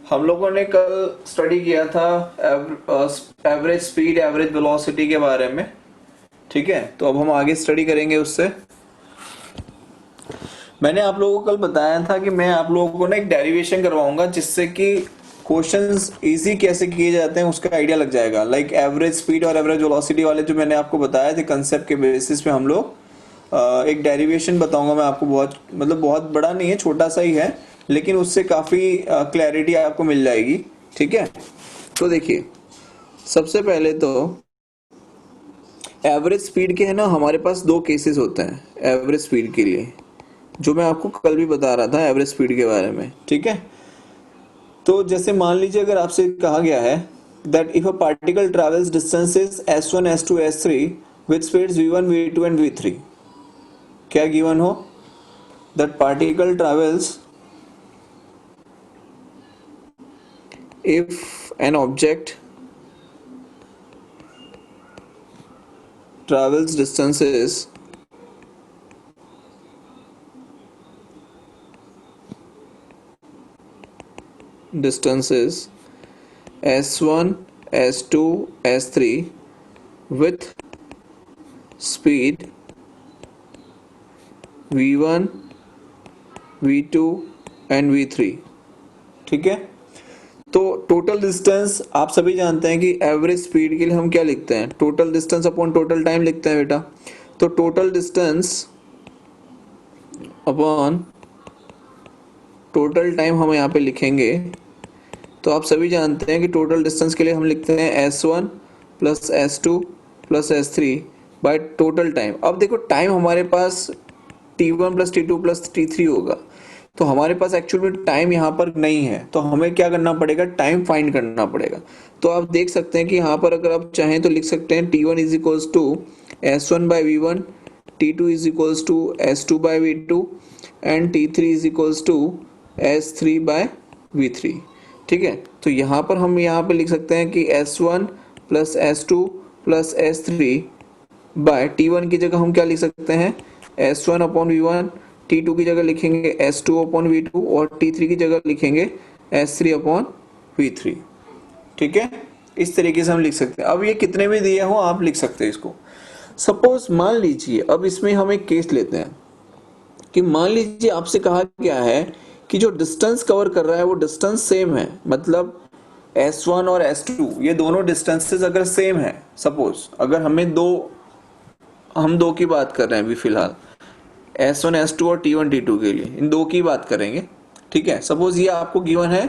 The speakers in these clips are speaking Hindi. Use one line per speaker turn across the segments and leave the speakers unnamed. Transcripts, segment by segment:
हम लोगों ने कल स्टडी किया था एवरेज स्पीड एवरेज वेलोसिटी के बारे में। ठीक है, तो अब हम आगे स्टडी करेंगे उससे। मैंने आप लोगों को कल बताया था कि मैं आप लोगों को ना एक डेरिवेशन करवाऊंगा जिससे कि क्वेश्चंस इजी कैसे किए जाते हैं उसका आइडिया लग जाएगा। लाइक एवरेज स्पीड और एवरेज वेलोसिटी वाले जो मैंने आपको बताए थे कंसेप्ट के बेसिस पे हम लोग एक डेरिवेशन बताऊंगा मैं आपको। बहुत मतलब बहुत बड़ा नहीं है, छोटा सा ही है, लेकिन उससे काफी क्लैरिटी आपको मिल जाएगी। ठीक है, तो देखिए सबसे पहले तो एवरेज स्पीड के है ना, हमारे पास दो केसेस होते हैं एवरेज स्पीड के लिए, जो मैं आपको कल भी बता रहा था एवरेज स्पीड के बारे में। ठीक है, तो जैसे मान लीजिए अगर आपसे कहा गया है that if a particle travels distances s1 s2 s3 with speeds v1 v2 and v3, क्या गिवन हो that particle travels if an object travels distances s1 s2 s3 with speed v1 v2 and v3। ठीक है, तो टोटल डिस्टेंस आप सभी जानते हैं कि एवरेज स्पीड के लिए हम क्या लिखते हैं, total distance upon total time लिखते हैं बेटा। तो total distance upon total time हम यहाँ पे लिखेंगे। तो आप सभी जानते हैं कि टोटल डिस्टेंस के लिए हम लिखते हैं s1 plus s2 plus s3 by total time. अब देखो टाइम हमारे पास t1 plus t2 plus t3 होगा, तो हमारे पास एक्चुअली टाइम यहाँ पर नहीं है, तो हमें क्या करना पड़ेगा, टाइम फाइंड करना पड़ेगा। तो आप देख सकते हैं कि यहाँ पर अगर आप चाहें तो लिख सकते हैं t1 is equals to s1 by v1, t2 is equals to s2 by v2 and t3 is equals to s3 by v3। ठीक है, तो यहाँ पर हम यहाँ पे लिख सकते हैं कि s1 plus s2 plus s3 bye t1 की जगह हम क्या लिख सकते हैं, s1 अपॉन v1, t2 की जगह लिखेंगे s2 अपॉन v2 और t3 की जगह लिखेंगे s3 अपॉन v3। ठीक है, इस तरीके से हम लिख सकते हैं। अब ये कितने भी दिए हो आप लिख सकते हैं इसको। सपोज मान लीजिए अब इसमें हम एक केस लेते हैं कि मान लीजिए आपसे कहा गया है कि जो डिस्टेंस कवर कर रहा है वो डिस्टेंस सेम है, मतलब s1 और s2 ये दोनों डिस्टेंसेस अगर सेम है, सपोज अगर हम दो की बात कर रहे हैं अभी फिलहाल, S1 S2 और T1 T2 के लिए इन दो की बात करेंगे। ठीक है, सपोज ये आपको गिवन है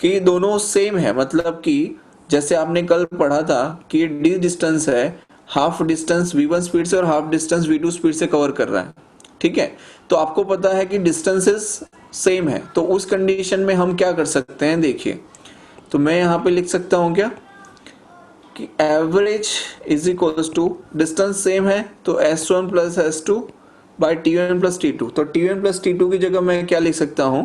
कि दोनों सेम है, मतलब कि जैसे आपने कल पढ़ा था कि डी डिस्टेंस है, हाफ डिस्टेंस v1 स्पीड से और हाफ डिस्टेंस v2 स्पीड से कवर कर रहा है। ठीक है, तो आपको पता है कि डिस्टेंसेस सेम है, तो उस कंडीशन में हम क्या कर सकते हैं, देखिए तो मैं यहाँ पे लिख सकता हूँ क्या कि average is equals to distance same है तो s1 plus s2 bye t1 plus t2। तो t1 प्लस t2 की जगह मैं क्या लिख सकता हूं,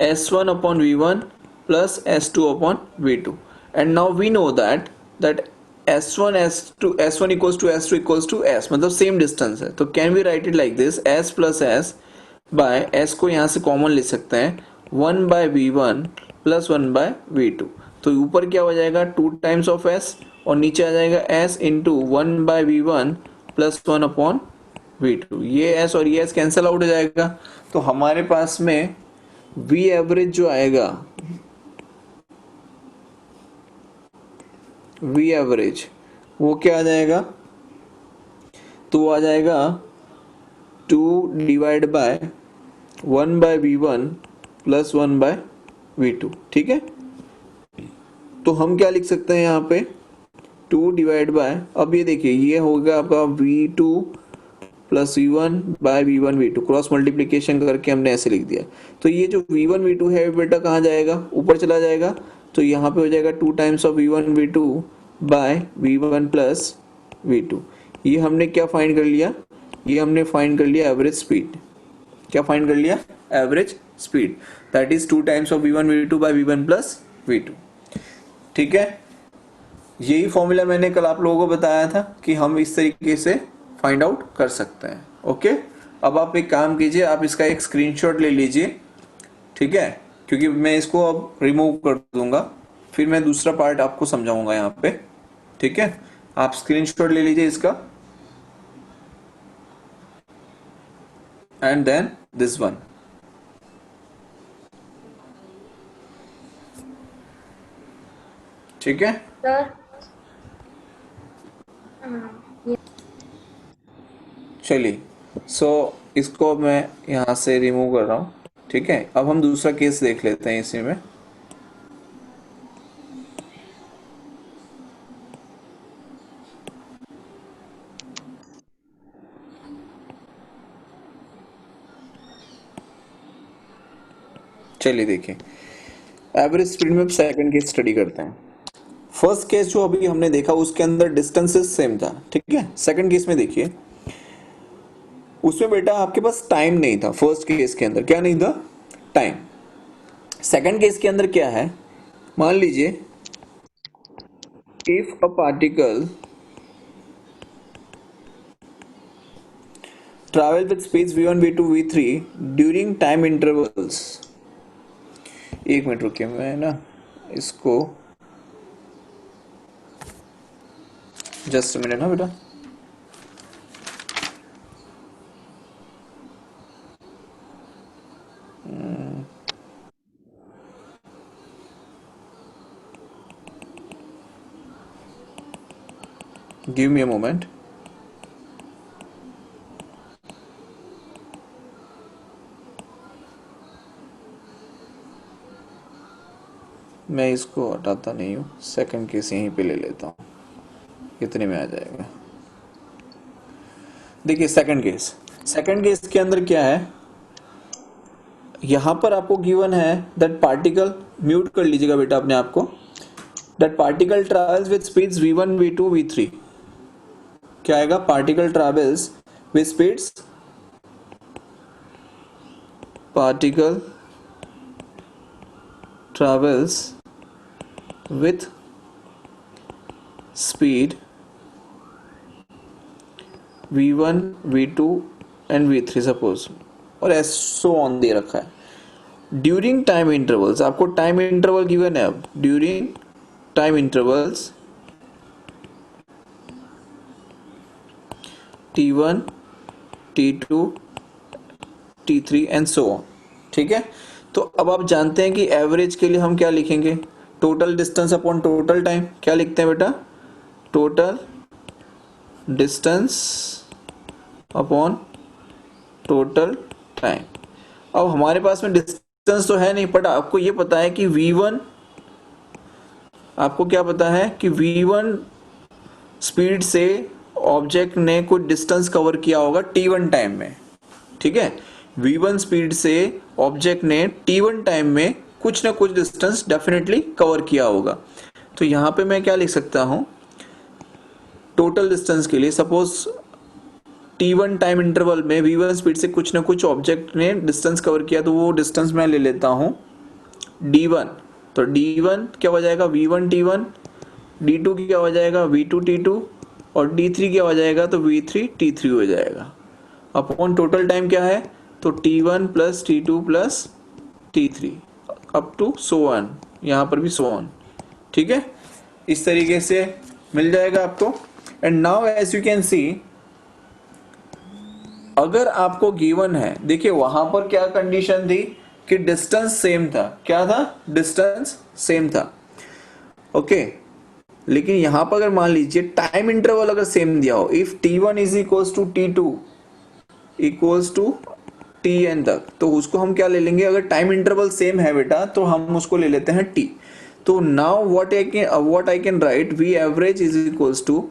s1 upon v1 plus s2 upon v2। And now we know that s1 equals to s2 equals to s, मतलब सेम डिस्टेंस है। तो can we write it like this, s plus s by s को यहां से कॉमन ले सकते हैं 1 by v1 plus 1 by v2। तो ऊपर क्या हो जाएगा 2 टाइम्स ऑफ s और नीचे आ जाएगा s into 1 by v1 plus 1 upon v2। ये s और ये s कैंसिल आउट हो जाएगा, तो हमारे पास में v एवरेज जो आएगा, v एवरेज वो क्या आ जाएगा, तो वो आ जाएगा 2 divide by 1 by v1 plus 1 by v2। ठीक है, तो हम क्या लिख सकते हैं यहाँ पे 2 डिवाइड बाय, अब ये देखिए ये होगा आपका v2 plus v1 bye v1 v2, cross multiplication करके हमने ऐसे लिख दिया। तो ये जो v1 v2 है बेटा कहाँ जाएगा, ऊपर चला जाएगा, तो यहाँ पे हो जाएगा 2 times of v1 v2 by v1 plus v2। ये हमने क्या फाइंड कर लिया, ये हमने फाइंड कर लिया एवरेज स्पीड। क्या फाइंड कर लिया, average speed, that is 2 times of v1 v2 by v1 plus v2। ठीक है, यही फॉर्मूला मैंने कल आप लोगों को बताया था कि हम इस तरीके से फाइंड आउट कर सकते हैं। ओके, अब आप एक काम कीजिए, आप इसका एक स्क्रीनशॉट ले लीजिए। ठीक है, क्योंकि मैं इसको अब रिमूव कर दूंगा, फिर मैं दूसरा पार्ट आपको समझाऊंगा यहाँ पे, ठीक है। आप स्क्रीनशॉट ले लीजिए इसका, एंड देन दिस वन, ठीक है।
सर
चलिए, सो इसको मैं यहाँ से रिमूव कर रहा हूँ, ठीक है। अब हम दूसरा केस देख लेते हैं इसी में। चलिए देखिए, एवरेज स्पीड में सेकंड केस स्टडी करते हैं। फर्स्ट केस जो अभी हमने देखा उसके अंदर डिस्टेंसेस सेम था, ठीक है। सेकंड केस में देखिए, उसमें बेटा आपके पास टाइम नहीं था। फर्स्ट केस के अंदर क्या नहीं था? टाइम। सेकंड केस के अंदर क्या है? मान लीजिए if a particle travel with speed v1 v2 v3 during time intervals. एक मिनट रुकिए, मैं ना इसको जस्ट मिनट ना बेटा। Give me a moment. मैं इसको हटाता नहीं हूँ, सेकंड केस यहीं पे ले लेता हूँ, कितने में आ जाएगा। देखिए सेकंड केस के अंदर क्या है, यहां पर आपको गिवन है दैट पार्टिकल, म्यूट कर लीजिएगा बेटा अपने आप को, that particle travels with speeds v1 v2 v3। क्या आएगा? Particle travels with speeds, particle travels with speed v1 v2 and v3 suppose, और एस सो ऑन दे रखा है। ड्यूरिंग टाइम इंटरवल्स, आपको टाइम इंटरवल गिवन है। अब during time intervals t1 t2 t3 and so on, ठीक है। तो अब आप जानते हैं कि एवरेज के लिए हम क्या लिखेंगे? Total distance upon total time. क्या लिखते हैं बेटा? Total distance upon total time. अब हमारे पास में डिस्टेंस तो है नहीं, बट आपको ये पता है कि v1, आपको क्या पता है कि v1 स्पीड से ऑब्जेक्ट ने कुछ डिस्टेंस कवर किया होगा t1 टाइम में, ठीक है। v1 स्पीड से ऑब्जेक्ट ने t1 टाइम में कुछ ना कुछ डिस्टेंस डेफिनेटली कवर किया होगा। तो यहां पे मैं क्या लिख सकता हूं टोटल डिस्टेंस के लिए? सपोज t1 टाइम इंटरवल में v1 स्पीड से कुछ ना कुछ ऑब्जेक्ट ने डिस्टेंस कवर किया, तो वो डिस्टेंस मैं ले लेता हूं d1। तो d1 क्या हो जाएगा? v1 t1, d2 क्या हो जाएगा? v2 t2, और d3 क्या हो जाएगा? तो v3 t3 हो जाएगा। अपॉन टोटल टाइम क्या है? तो t1 plus t2 plus t3 up to so on, यहाँ पर भी सो ऑन, ठीक है। इस तरीके से मिल जाएगा आपको। And now as you can see, अगर आपको गिवन है, देखिए वहां पर क्या कंडीशन थी कि डिस्टेंस सेम था। क्या था? डिस्टेंस सेम था, ओके। लेकिन यहां पर अगर मान लीजिए टाइम इंटरवल अगर सेम दिया हो, if t1 is equals to t2 equals to T N तक, तो उसको हम क्या ले लेंगे? अगर टाइम इंटरवल सेम है बेटा तो हम उसको ले लेते हैं t। तो now what I can write, v average is equals to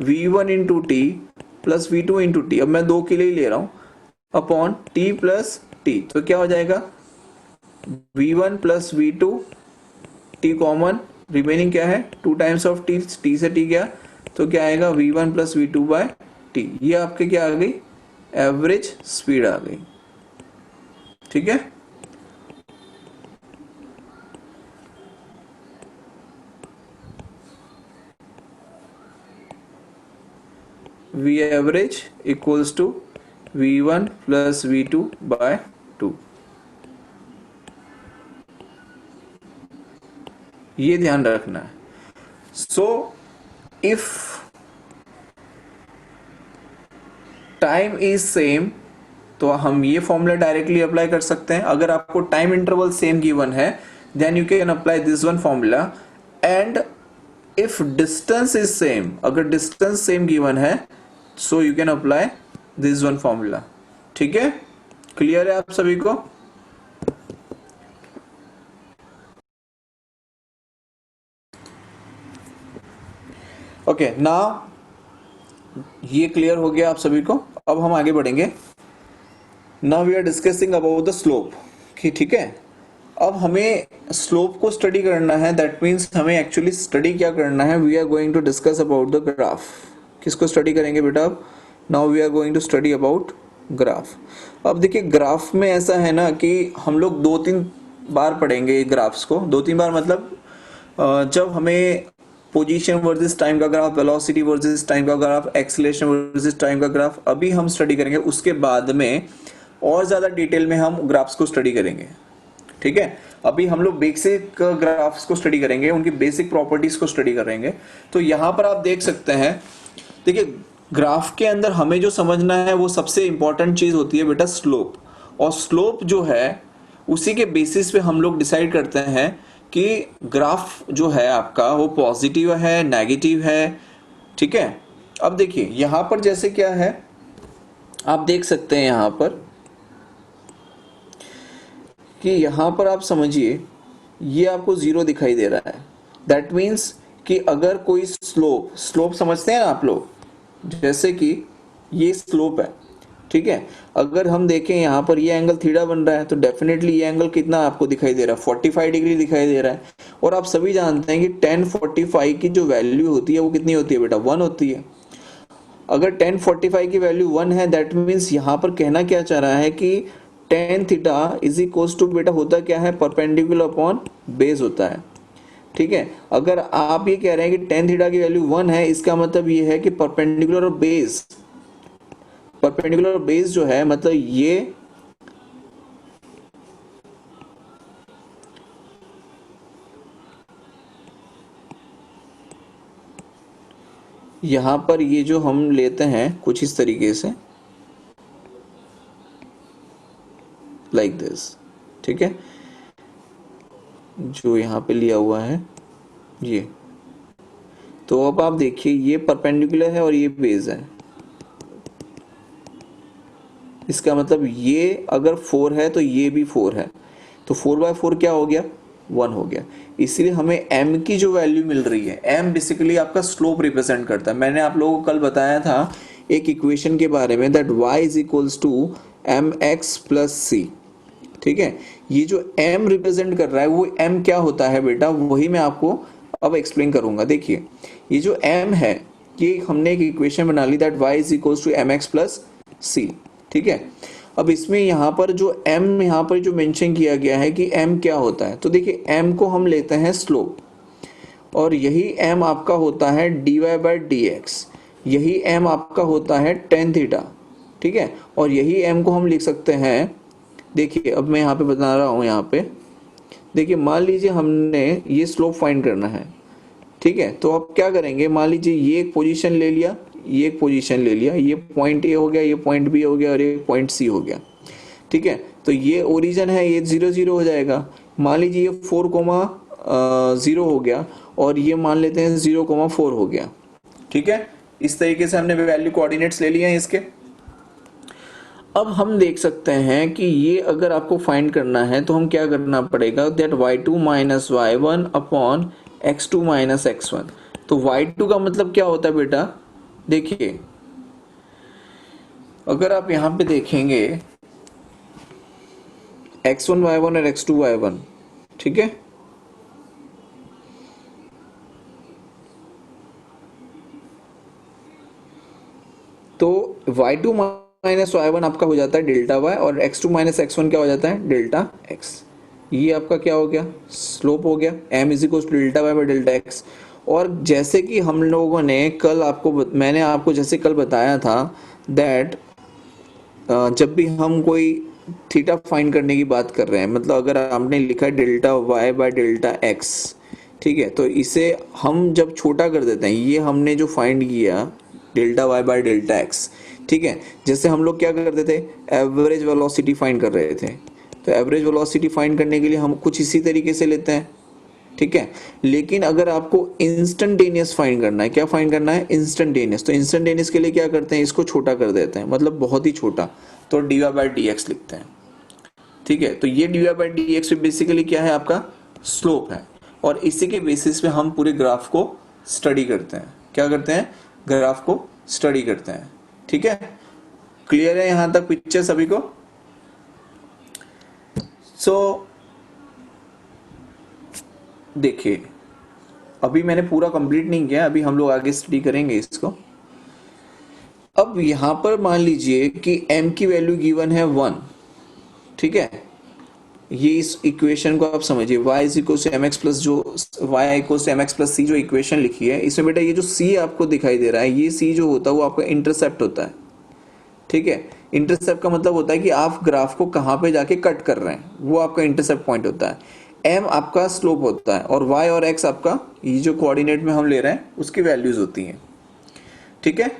v1 into T plus v2 into T. अब मैं दो के लिए ले रहा हूं, अपॉन t प्लस टी। तो क्या हो जाएगा? v1 plus v2, t common, remaining क्या है? 2 टाइम्स ऑफ t, t से t गया, तो क्या आएगा? v1 plus v2 bye T. ये आपके क्या आ गई? एवरेज स्पीड आ गई, ठीक है। v average equals to v1 plus v2 by 2। ये ध्यान रखना है। So if time is same तो हम ये फॉर्मूला डायरेक्टली अप्लाई कर सकते हैं। अगर आपको टाइम इंटरवल सेम गिवन है then you can apply this one formula. And if distance is same, अगर डिस्टेंस सेम गिवन है so you can apply this one formula. ठीक है, क्लियर है आप सभी को? ओके नाउ ये क्लियर हो गया आप सभी को। अब हम आगे बढ़ेंगे। Now we are discussing about the slope कि ठीक है, अब हमें स्लोप को स्टडी करना है। दैट मीन्स हमें एक्चुअली स्टडी क्या करना है, we are going to discuss about the graph. किसको स्टडी करेंगे बेटा? अब now we are going to study about graph. अब देखिए ग्राफ में ऐसा है ना कि हम लोग 2-3 बार पढ़ेंगे ग्राफ्स को। 2-3 बार मतलब जब हमें पोजीशन वर्सेस टाइम का ग्राफ, वेलोसिटी वर्सेस टाइम का ग्राफ, एक्सीलरेशन वर्सेस टाइम का ग्राफ अभी हम स्टडी करेंगे। उसके बाद में और ज़्यादा डिटेल में हम ग्राफ्स को स्टडी करेंगे। ठीक है, अभी हम लोग बेसिक ग्राफ्स को स्टडी करेंगे, उनकी बेसिक प्रॉपर्टीज को स्टडी करेंगे। तो यहाँ पर आप देख सकते हैं, देखिए ग्राफ के अंदर हमें जो समझना है वो सबसे इंपॉर्टेंट चीज़ होती है बेटा स्लोप। और स्लोप जो है उसी के बेसिस पे हम लोग डिसाइड करते हैं कि ग्राफ जो है आपका वो पॉजिटिव है, नेगेटिव है। ठीक है, अब देखिए यहाँ पर जैसे क्या है, आप देख सकते हैं यहाँ पर कि यहाँ पर आप समझिए ये आपको 0 दिखाई दे रहा है। दैट मीन्स कि अगर कोई स्लोप समझते हैं आप लोग, जैसे कि ये स्लोप है। ठीक है, अगर हम देखें यहाँ पर ये एंगल थीटा बन रहा है तो डेफिनेटली ये एंगल कितना आपको दिखाई दे रहा है, 45 डिग्री दिखाई दे रहा है। और आप सभी जानते हैं कि tan 45 की जो वैल्यू होती है वो कितनी होती है बेटा? 1 होती है। अगर tan 45 की वैल्यू 1 है दैट मीन्स यहाँ पर कहना क्या चाह रहा है कि tan theta is equals to बेटा होता क्या है? परपेंडिकुलर अपॉन बेस होता है। ठीक है, अगर आप ये कह रहे हैं कि tan थीटा की वैल्यू 1 है, इसका मतलब ये है कि परपेंडिकुलर बेस जो है मतलब ये यहां पर ये जो हम लेते हैं कुछ इस तरीके से लाइक दिस। ठीक है, जो यहां पे लिया हुआ है ये, तो अब आप देखिए ये परपेंडिकुलर है और ये बेस है। इसका मतलब ये अगर 4 है तो ये भी 4 है, तो 4/4 क्या हो गया? 1 हो गया। इसलिए हमें m की जो वैल्यू मिल रही है, m बेसिकली आपका स्लोप रिप्रेजेंट करता है। मैंने आप लोगों को कल बताया था एक इक्वेशन के बारे में, that y is equals to mx plus C. ठीक है, ये जो m रिप्रेजेंट कर रहा है वो m क्या होता है बेटा, वही मैं आपको अब एक्सप्लेन करूंगा। देखिए ये जो m है ये हमने एक इक्वेशन बना ली, that y is equals to mx plus C. ठीक है, अब इसमें यहाँ पर जो m यहाँ पर जो मेंशन किया गया है कि m क्या होता है, तो देखिए m को हम लेते हैं स्लोप, और यही m आपका होता है dy/dx, यही m आपका होता है tan थीटा। ठीक है, और यही m को हम लिख सकते हैं, देखिए अब मैं यहाँ पे बता रहा हूँ। यहाँ पे देखिए मान लीजिए हमने ये स्लोप फाइंड करना है। ठीक है, तो अब क्या करेंगे, मान लीजिए ये एक पोजीशन ले लिया, ये एक पोजीशन ले लिया, ये पॉइंट ए हो गया, ये पॉइंट बी हो गया और ये पॉइंट सी हो गया। ठीक है, तो ये ओरिजिन है, ये 0 0 हो जाएगा। मान लीजिए ये 4,0 हो गया और ये मान लेते हैं 0,4 हो गया। ठीक है, इस तरीके से हमने वैल्यू कोऑर्डिनेट्स ले लिए हैं इसके। अब हम देख सकते हैं कि ये अगर आपको फाइंड करना है तो हम क्या करना पड़ेगा, that y2 minus y1 upon x2 minus x1। तो y2 का मतलब क्या होता है बेटा? देखिए अगर आप यहां पे देखेंगे x1 y1 और x2 y1, ठीक है, तो y2 माइनस y1 आपका हो जाता है डेल्टा y और x2 माइनस x1 क्या हो जाता है? Delta x। ये आपका क्या हो गया? स्लोप हो गया। m is equal to delta y by delta x। और जैसे कि हम लोगों ने कल मैंने आपको जैसे कल बताया था दैट जब भी हम कोई थीटा फाइंड करने की बात कर रहे हैं, मतलब अगर आपने लिखा है delta y by delta x, ठीक है, तो इसे हम जब छोटा कर देते हैं, ये हमने जो फाइंड किया delta Y by delta X, ठीक है, जैसे हम लोग क्या करते थे, एवरेज वेलोसिटी फाइंड कर रहे थे, तो एवरेज वेलोसिटी फाइंड करने के लिए हम कुछ इसी तरीके से लेते हैं, ठीक है। लेकिन अगर आपको इंस्टेंटेनियस फाइंड करना है, क्या फाइंड करना है, इंस्टेंटेनियस, तो इंस्टेंटेनियस के लिए क्या करते हैं, इसको छोटा कर देते हैं, मतलब बहुत ही छोटा, तो D Y by D X लिखते हैं, ठीक है। तो ये D Y by D X basically क्या है, आपका स्लोप है, और इसी के बेसिस पे हम पूरे ग्राफ को स्टडी करते हैं, क्या करते हैं, ग्राफ को स्टडी करते हैं, ठीक है। क्लियर है यहां तक पिक्चर सभी को? सो देखिए, अभी मैंने पूरा कंप्लीट नहीं किया, अभी हम लोग आगे स्टडी करेंगे इसको। अब यहां पर मान लीजिए कि m की वैल्यू गिवन है 1, ठीक है। ये इस इक्वेशन को आप समझिए, y is equal to M X plus, जो y equal to M X plus C जो इक्वेशन लिखी है, इसमें बेटा ये जो c आपको दिखाई दे रहा है, ये c जो होता है वो आपका इंटरसेप्ट होता है, ठीक है। इंटरसेप्ट का मतलब होता है कि आप ग्राफ को कहां पे जाके कट कर रहे हैं, वो आपका इंटरसेप्ट पॉइंट होता है। m आपका स्लोप होता है, और y और x आपका ये जो कोऑर्डिनेट में हम ले रहे हैं उसकी वैल्यूज होती हैं, ठीक है।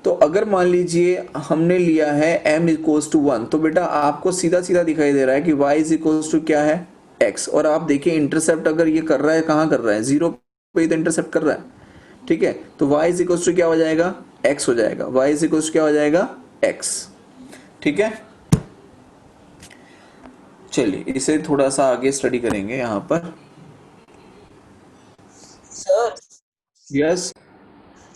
तो अगर मान लीजिए हमने लिया है m इक्वल्स टू 1, तो बेटा आपको सीधा सीधा दिखाई दे रहा है कि y इज इक्वल्स टू क्या है, x, और आप देखिए इंटरसेप्ट अगर ये कर रहा है, कहाँ कर रहा है, जीरो पे ही तो इंटरसेप्ट कर रहा है, ठीक है। तो y इज इक्वल्स टू क्या हो जाएगा, x हो जाएगा, y इज इक्वल्स टू क्या हो जाएगा, x, ठीक है। चलिए इसे थोड़ा सा आगे स्टडी करेंगे यहाँ पर।
सर
यस,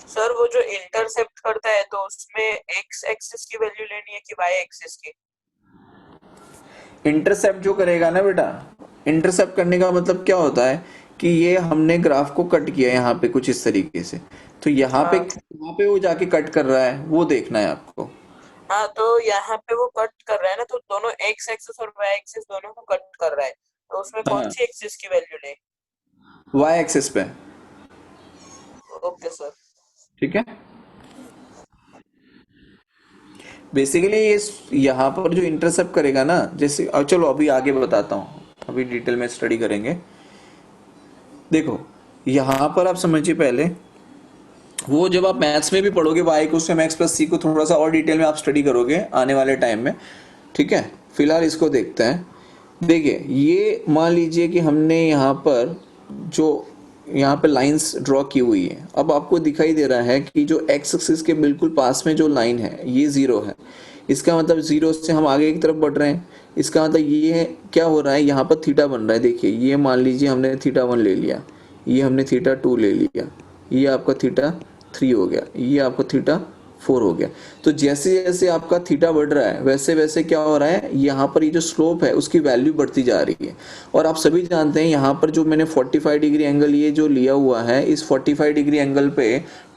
सर वो जो इंटरसेप्ट करता है तो उसमें एक्स एक्सिस की वैल्यू लेनी है कि वाई एक्सिस की?
इंटरसेप्ट जो करेगा ना बेटा, इंटरसेप्ट करने का मतलब क्या होता है कि ये हमने ग्राफ को कट किया यहाँ पे कुछ इस तरीके से, तो
हाँ
यहाँ पे वो जाके कट कर रहा है, वो देखना है आपको।
हाँ, तो यहाँ पे वो कट कर रहा है ना, तो दोनों एक्स एक्सिस और वाई एक्सिस दोनों को कट कर रहा है, तो उसमें कौन
हाँ,
सी एक्सिस की वैल्यू ले?
वाई एक्सिस पे,
ओके सर।
ठीक है। बेसिकली ये यहाँ पर जो इंटरसेप्ट करेगा ना, जैसे अब चलो अभी आगे बताता हूँ, अभी डिटेल में स्टडी करेंगे। देखो यहाँ पर आप समझिए पहले, वो जब आप मैथ्स में भी पढ़ोगे y को एम एक्स प्लस सी को थोड़ा सा और डिटेल में आप स्टडी करोगे आने वाले टाइम में, ठीक है। फिलहाल इसको देखते हैं। देखिए ये मान लीजिए कि हमने यहाँ पर जो यहाँ पे लाइंस ड्रॉ की हुई है, अब आपको दिखाई दे रहा है कि जो एक्स एक्सिस के बिल्कुल पास में जो लाइन है ये जीरो है, इसका मतलब जीरो से हम आगे की तरफ बढ़ रहे हैं, इसका मतलब ये है क्या हो रहा है, यहाँ पर थीटा बन रहा है। देखिए ये मान लीजिए हमने थीटा 1 ले लिया, ये हमने थीटा 2 ले लिया, ये आपका थीटा 3 हो गया, ये आपका थीटा 4 हो गया। तो जैसे जैसे आपका थीटा बढ़ रहा है वैसे वैसे क्या हो रहा है, यहाँ पर ये जो स्लोप है उसकी वैल्यू बढ़ती जा रही है। और आप सभी जानते हैं यहाँ पर जो मैंने 45 डिग्री एंगल ये जो लिया हुआ है, इस 45 डिग्री एंगल पे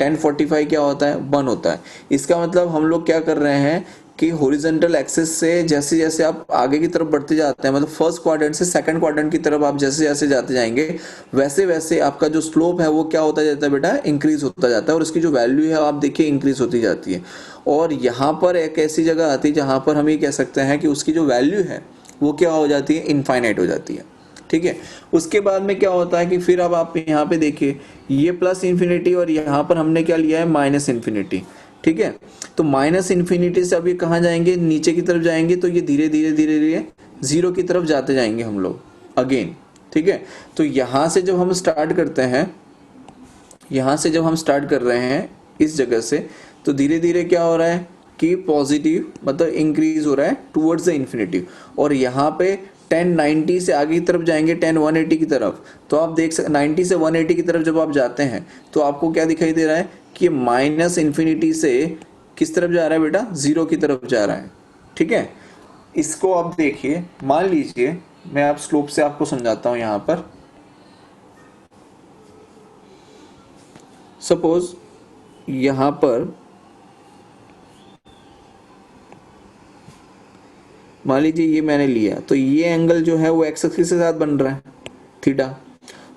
tan 45 क्या होता है, 1 होता है। इसका मतलब हम लोग क्या कर रहे हैं कि हॉरिजॉन्टल एक्सिस से जैसे जैसे आप आगे की तरफ बढ़ते जाते हैं, मतलब फर्स्ट क्वाड्रेंट से सेकंड क्वाड्रेंट की तरफ आप जैसे जैसे जाते जाएंगे, वैसे वैसे आपका जो स्लोप है वो क्या होता जाता है बेटा, इंक्रीज होता जाता है, और उसकी जो वैल्यू है आप देखिए इंक्रीज होती जाती है। और यहाँ पर एक ऐसी जगह आती है जहाँ पर हम ये कह सकते हैं कि उसकी जो वैल्यू है वो क्या हो जाती है, इनफाइनाइट हो जाती है, ठीक है। उसके बाद में क्या होता है कि फिर अब आप यहाँ पे देखिए, ये प्लस इन्फिनिटी और यहाँ पर हमने क्या लिया है, माइनस इन्फिनिटी, ठीक है। तो माइनस इन्फिनिटी से अब ये कहाँ जाएंगे, नीचे की तरफ जाएंगे, तो ये धीरे धीरे धीरे धीरे जीरो की तरफ जाते जाएंगे हम लोग अगेन, ठीक है। तो यहाँ से जब हम स्टार्ट करते हैं, यहाँ से जब हम स्टार्ट कर रहे हैं इस जगह से, तो धीरे धीरे क्या हो रहा है कि पॉजिटिव मतलब इंक्रीज हो रहा है टूवर्ड्स द इन्फिनिटी, और यहाँ पे 1090 से आगे की तरफ जाएंगे 10 180 की तरफ, तो आप देख सकते 90 से 180 की तरफ जब आप जाते हैं तो आपको क्या दिखाई दे रहा है कि माइनस इन्फिनिटी से किस तरफ जा रहा है बेटा, जीरो की तरफ जा रहा है, ठीक है। इसको आप देखिए, मान लीजिए मैं आप स्लोप से आपको समझाता हूं, यहाँ पर सपोज यहाँ पर मान लीजिए ये मैंने लिया, तो ये एंगल जो है वो एक्स एक्सिस के साथ बन रहा है, थीटा।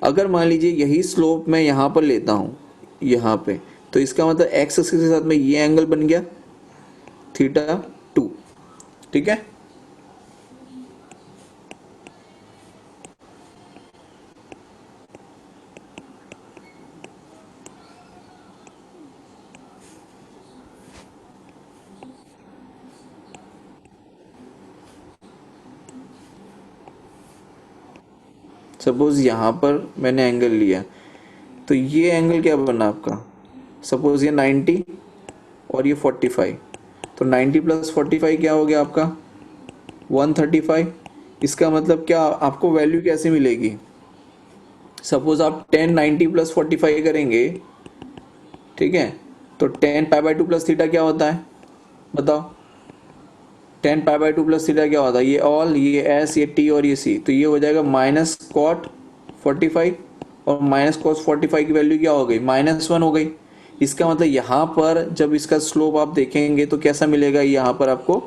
अगर मान लीजिए यही स्लोप मैं यहाँ पर लेता हूँ, यहाँ पे, तो इसका मतलब एक्स एक्सिस के साथ में ये एंगल बन गया थीटा 2, ठीक है। सपोज यहाँ पर मैंने एंगल लिया, तो ये एंगल क्या बना आपका, सपोज ये 90 और ये 45, तो 90 प्लस 45 क्या हो गया आपका 135। इसका मतलब क्या, आपको वैल्यू कैसे मिलेगी, सपोज आप 10 90 प्लस 45 करेंगे, ठीक है, तो 10 पाई बाई 2 प्लस थीटा क्या होता है बताओ, 10 पाई बाई 2 प्लस थीटा क्या होता है, ये ऑल, ये एस, ये टी और ये सी, तो ये हो जाएगा माइनस कॉट 45, और माइनस कॉस 45 की वैल्यू क्या हो गई -1 हो गई। इसका मतलब यहाँ पर जब इसका स्लोप आप देखेंगे तो कैसा मिलेगा, यहाँ पर आपको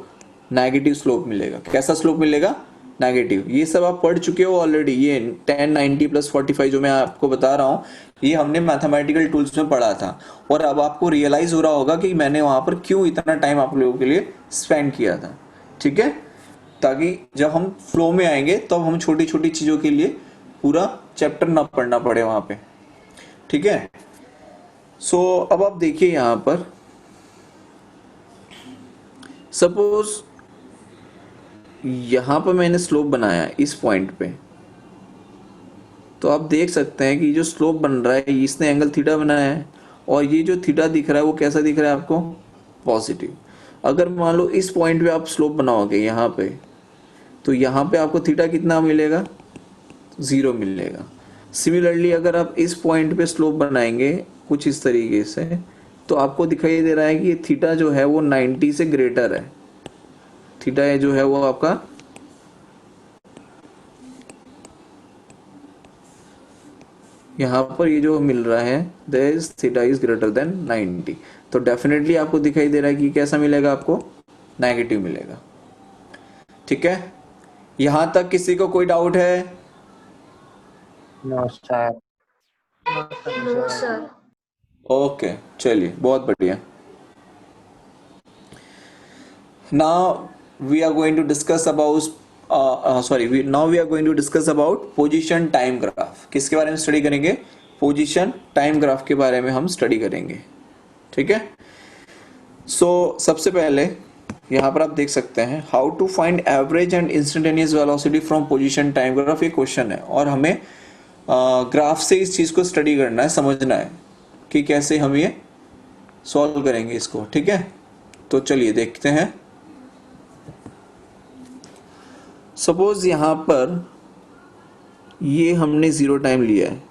नेगेटिव स्लोप मिलेगा। कैसा स्लोप मिलेगा, नेगेटिव। ये सब आप पढ़ चुके हो ऑलरेडी, ये 10 90 प्लस 45 जो मैं आपको बता रहा हूँ, ये हमने मैथमेटिकल टूल्स में पढ़ा था। और अब आपको रियलाइज हो रहा होगा कि मैंने वहां पर क्यों इतना टाइम आप लोगों के लिए स्पेंड किया था, ठीक है, ताकि जब हम फ्लो में आएंगे तब हम छोटी छोटी चीजों के लिए पूरा चैप्टर ना पढ़ना पड़े वहां पे, ठीक है। सो अब आप देखिए यहां पर, सपोज यहां पर मैंने स्लोप बनाया इस पॉइंट पे, तो आप देख सकते हैं कि जो स्लोप बन रहा है इसने एंगल थीटा बनाया है, और ये जो थीटा दिख रहा है वो कैसा दिख रहा है आपको, पॉजिटिव। अगर मान लो इस पॉइंट पे आप स्लोप बनाओगे यहाँ पे, तो यहाँ पे आपको थीटा कितना मिलेगा, 0 मिलेगा। सिमिलरली अगर आप इस पॉइंट पे स्लोप बनाएंगे कुछ इस तरीके से, तो आपको दिखाई दे रहा है कि थीटा जो है वो 90 से ग्रेटर है। थीटा जो है वो आपका यहाँ पर ये जो मिल रहा है, this theta is greater than 90, तो डेफिनेटली आपको दिखाई दे रहा है कि कैसा मिलेगा, आपको नेगेटिव मिलेगा, ठीक है। यहां तक किसी को कोई डाउट है,
no sir.
No sir.
Okay चलिए बहुत बढ़िया। now we are going to discuss about now we are going to discuss about position time graph। किसके बारे में स्टडी करेंगे, पोजीशन टाइम ग्राफ के बारे में हम स्टडी करेंगे, ठीक है। सबसे पहले यहां पर आप देख सकते हैं how to find average and instantaneous velocity from position time graph, ये क्वेश्चन है, और हमें ग्राफ से इस चीज को स्टडी करना है, समझना है कि कैसे हम ये सॉल्व करेंगे इसको, ठीक है। तो चलिए देखते हैं। सपोज यहां पर ये हमने 0 टाइम लिया है,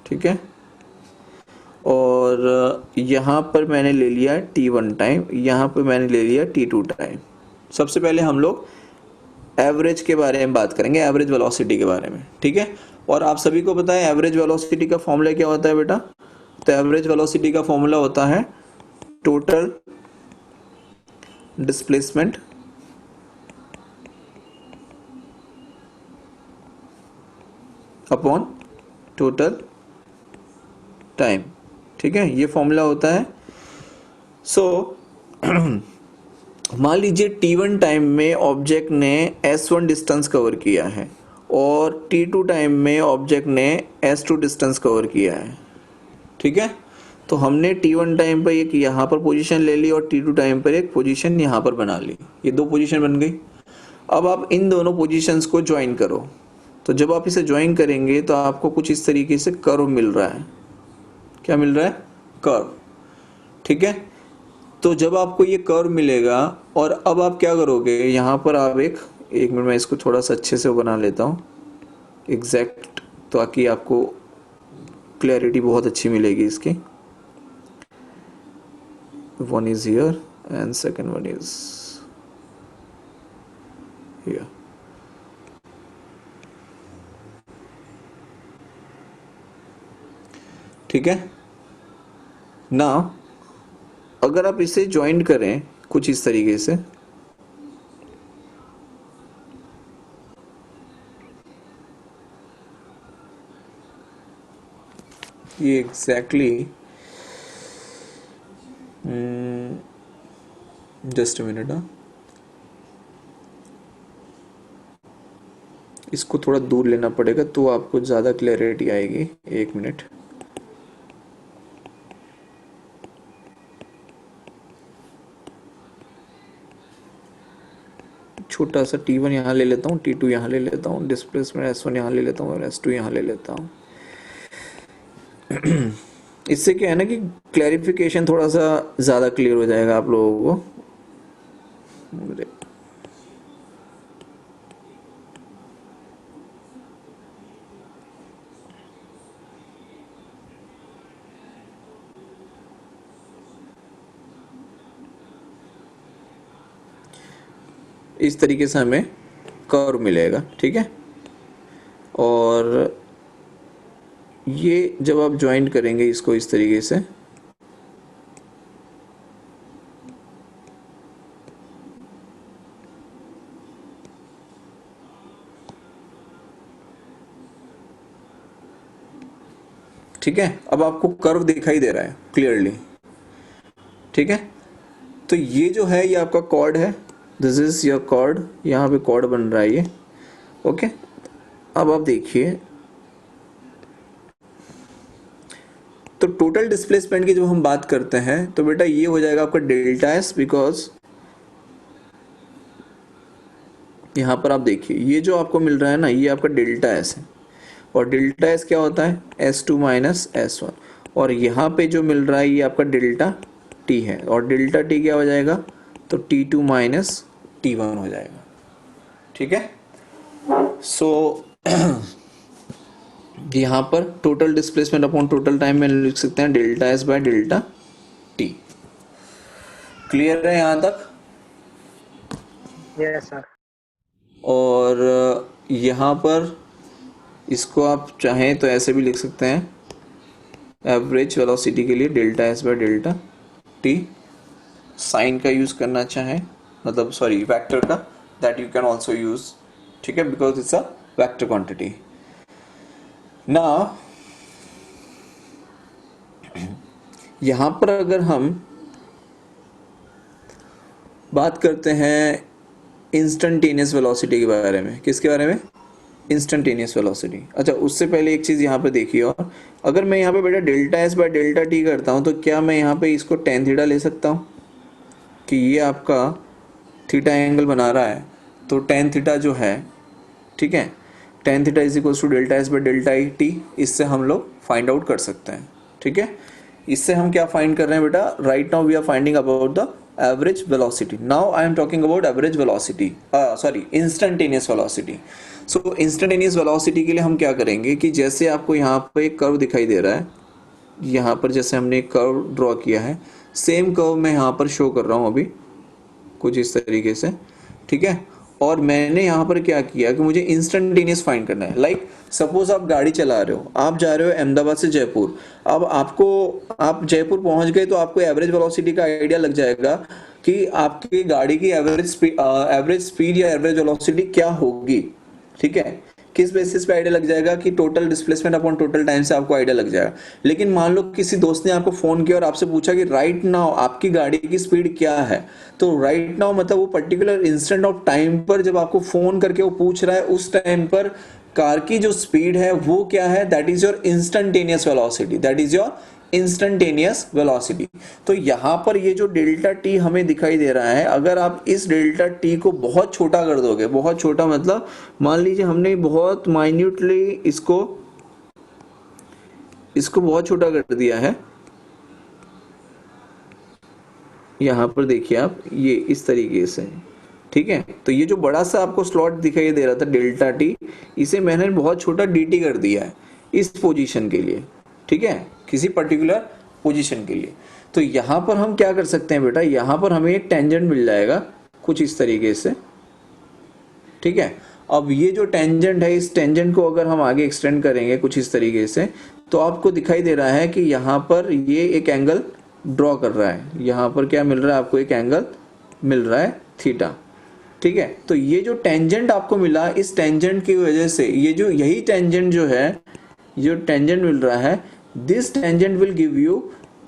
ठीक है, और यहां पर मैंने ले लिया t1 टाइम, यहां पर मैंने ले लिया t2 टाइम। सबसे पहले हम लोग एवरेज के बारे में बात करेंगे, एवरेज वेलोसिटी के बारे में, ठीक है। और आप सभी को पता है एवरेज वेलोसिटी का फॉर्मूला क्या होता है बेटा, तो एवरेज वेलोसिटी का फॉर्मूला होता है total displacement upon total time, ठीक है, ये फॉर्मूला होता है। मान लीजिए t1 टाइम में ऑब्जेक्ट ने s1 डिस्टेंस कवर किया है और t2 टाइम में ऑब्जेक्ट ने s2 डिस्टेंस कवर किया है, ठीक है। तो हमने t1 टाइम पर एक यहाँ पर पोजीशन ले ली और t2 टाइम पर एक पोजीशन यहाँ पर बना ली, ये 2 पोजीशन बन गई। अब आप इन दोनों पोजीशंस को ज्वाइन करो, तो जब आप इसे ज्वाइन करेंगे तो आपको कुछ इस तरीके से कर्व मिल रहा है। क्या मिल रहा है, कर्व, ठीक है। तो जब आपको ये कर्व मिलेगा, और अब आप क्या करोगे, यहाँ पर आप एक मिनट में इसको थोड़ा सा अच्छे से बना लेता हूँ एग्जैक्ट, ताकि आपको क्लैरिटी बहुत अच्छी मिलेगी इसकी। One is here and second one is here, ठीक है ना। अगर आप इसे ज्वाइन करें कुछ इस तरीके से, ये एग्जैक्टली जस्ट अ मिनट, इसको थोड़ा दूर लेना पड़ेगा तो आपको ज़्यादा क्लैरिटी आएगी। 1 मिनट, छोटा सा t1 यहाँ ले लेता हूँ, t2 यहाँ ले लेता हूँ, डिस्प्लेसमेंट s1 यहाँ ले लेता हूँ और s2 यहाँ ले लेता हूँ। इससे क्या है ना कि क्लैरिफिकेशन थोड़ा सा ज़्यादा क्लियर हो जाएगा आप लोगों को। इस तरीके से हमें कर्व मिलेगा, ठीक है। और ये जब आप ज्वाइन करेंगे इसको इस तरीके से, ठीक है, अब आपको कर्व दिखाई दे रहा है क्लियरली, ठीक है। तो ये जो है ये आपका कॉर्ड है, दिस इज योर कॉर्ड, यहाँ पे कॉर्ड बन रहा है ये, ओके। अब आप देखिए, तो टोटल डिस्प्लेसमेंट की जब हम बात करते हैं तो बेटा ये हो जाएगा आपका डेल्टा एस, बिकॉज यहाँ पर आप देखिए ये जो आपको मिल रहा है ना, ये आपका डेल्टा एस है, और डेल्टा एस क्या होता है, S2 माइनस S1, और यहाँ पे जो मिल रहा है ये आपका डेल्टा टी है, और डेल्टा टी क्या हो जाएगा, तो T2 माइनस T1 हो जाएगा, ठीक है। सो यहाँ पर total displacement upon total time में लिख सकते हैं delta S by delta T. Clear है यहाँ तक?
Yes sir.
और यहाँ पर इसको आप चाहें तो ऐसे भी लिख सकते हैं, एवरेज वेलोसिटी के लिए delta S by delta T. Sign का यूज करना चाहें, मतलब सॉरी वेक्टर का, that you can also use, ठीक है, because it's a vector quantity. Now यहां पर अगर हम बात करते हैं इंस्टेंटेनियस वेलोसिटी के बारे में, किसके बारे में, इंस्टेंटेनियस वेलोसिटी। अच्छा, उससे पहले एक चीज यहाँ पे देखिए, और अगर मैं यहाँ पे बेटा delta S by delta T करता हूँ तो क्या मैं यहाँ पे इसको टेन थीटा ले सकता हूँ, कि ये आपका थीटा एंगल बना रहा है, तो टेन थीटा जो है, ठीक है, tan theta is equals to delta S by delta T, इससे हम लोग फाइंड आउट कर सकते हैं, ठीक है। इससे हम क्या फाइंड कर रहे हैं बेटा, right now we are finding about the average velocity. Now I am talking about average velocity, sorry instantaneous velocity. So instantaneous velocity के लिए हम क्या करेंगे कि जैसे आपको यहाँ पे एक कर्व दिखाई दे रहा है, यहाँ पर जैसे हमने एक कर्व ड्रॉ किया है, सेम कर्व मैं यहाँ पर शो कर रहा हूँ अभी कुछ इस तरीके से, ठीक है। और मैंने यहाँ पर क्या किया कि मुझे इंस्टेंटेनियस फाइंड करना है। लाइक सपोज आप गाड़ी चला रहे हो, आप जा रहे हो अहमदाबाद से जयपुर, अब आप जयपुर पहुंच गए तो आपको एवरेज वेलोसिटी का आइडिया लग जाएगा कि आपकी गाड़ी की एवरेज स्पीड या एवरेज वेलोसिटी क्या होगी, ठीक है। किस बेसिस पे आइडिया लग जाएगा कि total displacement upon total time से आपको आइडिया लग जाएगा। लेकिन मान लो किसी दोस्त ने आपको फोन किया और आपसे पूछा कि राइट नाउ आपकी गाड़ी की स्पीड क्या है, तो राइट नाउ मतलब वो पर्टिकुलर इंस्टेंट ऑफ टाइम पर जब आपको फोन करके वो पूछ रहा है, उस टाइम पर कार की जो स्पीड है वो क्या है, that is your instantaneous velocity, that is your instantaneous velocity. तो यहां पर ये जो डेल्टा टी हमें दिखाई दे रहा है, अगर आप इस डेल्टा टी को बहुत छोटा कर दोगे, बहुत छोटा मतलब मान लीजिए हमने बहुत माइन्यूटली इसको बहुत छोटा कर दिया है, यहां पर देखिए आप ये इस तरीके से, ठीक है। तो ये जो बड़ा सा आपको स्लॉट दिखाई दे रहा था डेल्टा टी, इसे मैंने बहुत छोटा dt कर दिया है इस पोजीशन के लिए, ठीक है, किसी पर्टिकुलर पोजीशन के लिए। तो यहां पर हम क्या कर सकते हैं बेटा, यहां पर हमें एक टेंजेंट मिल जाएगा कुछ इस तरीके से, ठीक है। अब ये जो टेंजेंट है, इस टेंजेंट को अगर हम आगे एक्सटेंड करेंगे कुछ इस तरीके से, तो आपको दिखाई दे रहा है कि यहाँ पर ये एक एंगल ड्रॉ कर रहा है, यहाँ पर क्या मिल रहा है आपको, एक एंगल मिल रहा है थीटा, ठीक है। तो ये जो टेंजेंट आपको मिला, इस टेंजेंट की वजह से ये जो यही टेंजेंट जो है, जो टेंजेंट मिल रहा है, this tangent will give you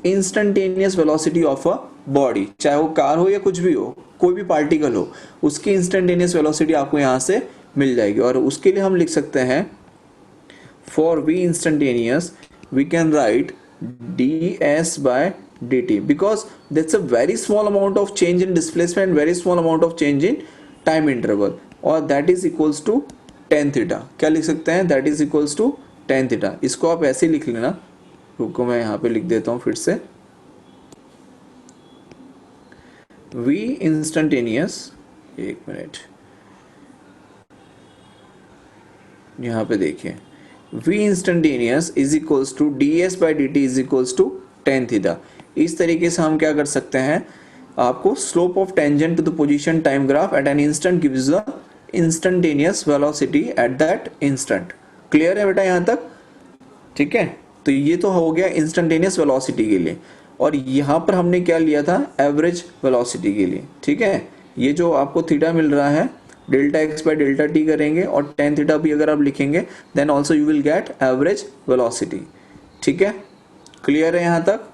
instantaneous velocity of a body, चाहे वो कार हो या कुछ भी हो, कोई भी पार्टिकल हो, उसकी इंस्टेंटेनियस वेलोसिटी आपको यहाँ से मिल जाएगी। और उसके लिए हम लिख सकते हैं for v instantaneous we can write ds by dt, because that's a very small amount of change in displacement, very small amount of change in time interval, और that is equals to ten theta. क्या लिख सकते हैं? That is equals to ten theta. इसको आप ऐसे लिख लेना, रुको मैं यहाँ पे लिख देता हूँ फिर से। v इंस्टेंटेनियस, एक मिनट, यहाँ पे देखिए, v instantaneous is equals to D S by D T is equals to ten theta. इस तरीके से हम क्या कर सकते हैं, आपको slope of tangent to the position time graph at an instant gives the instantaneous velocity at that instant. Clear है बेटा यहाँ तक? ठीक है, तो ये तो हो गया इंस्टेंटेनियस वेलोसिटी के लिए, और यहाँ पर हमने क्या लिया था? एवरेज वेलोसिटी के लिए। ठीक है, ये जो आपको थीटा मिल रहा है delta X by delta T करेंगे और टेन थीटा भी अगर आप लिखेंगे then also you will get average velocity. ठीक है, क्लियर है यहाँ तक?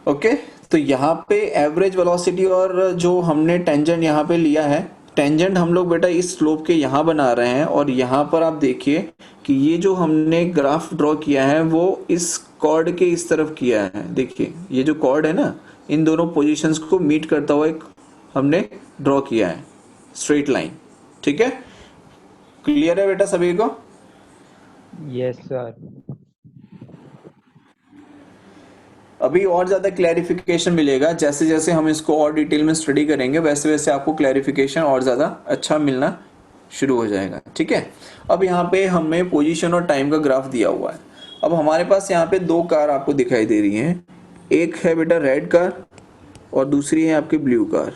ओके, तो यहाँ पे एवरेज वेलोसिटी और जो हमने टेंजेंट यहाँ पे लिया है, टेंजेंट हम लोग बेटा इस स्लोप के यहाँ बना रहे हैं, और यहाँ पर आप देखिए कि ये जो हमने ग्राफ ड्रॉ किया है वो इस कॉर्ड के इस तरफ किया है। देखिए ये जो कॉर्ड है ना, इन दोनों पोजीशंस को मीट करता हुआ एक हमने ड्रॉ किया है स्ट्रेट लाइन। ठीक है, क्लियर है बेटा सभी को?
Yes sir.
अभी और ज़्यादा क्लैरिफिकेशन मिलेगा, जैसे जैसे हम इसको और डिटेल में स्टडी करेंगे वैसे वैसे आपको क्लैरिफिकेशन और ज़्यादा अच्छा मिलना शुरू हो जाएगा। ठीक है, अब यहाँ पे हमें पोजीशन और टाइम का ग्राफ दिया हुआ है। अब हमारे पास यहाँ पे दो कार आपको दिखाई दे रही हैं, एक है बेटा रेड कार और दूसरी है आपकी ब्लू कार।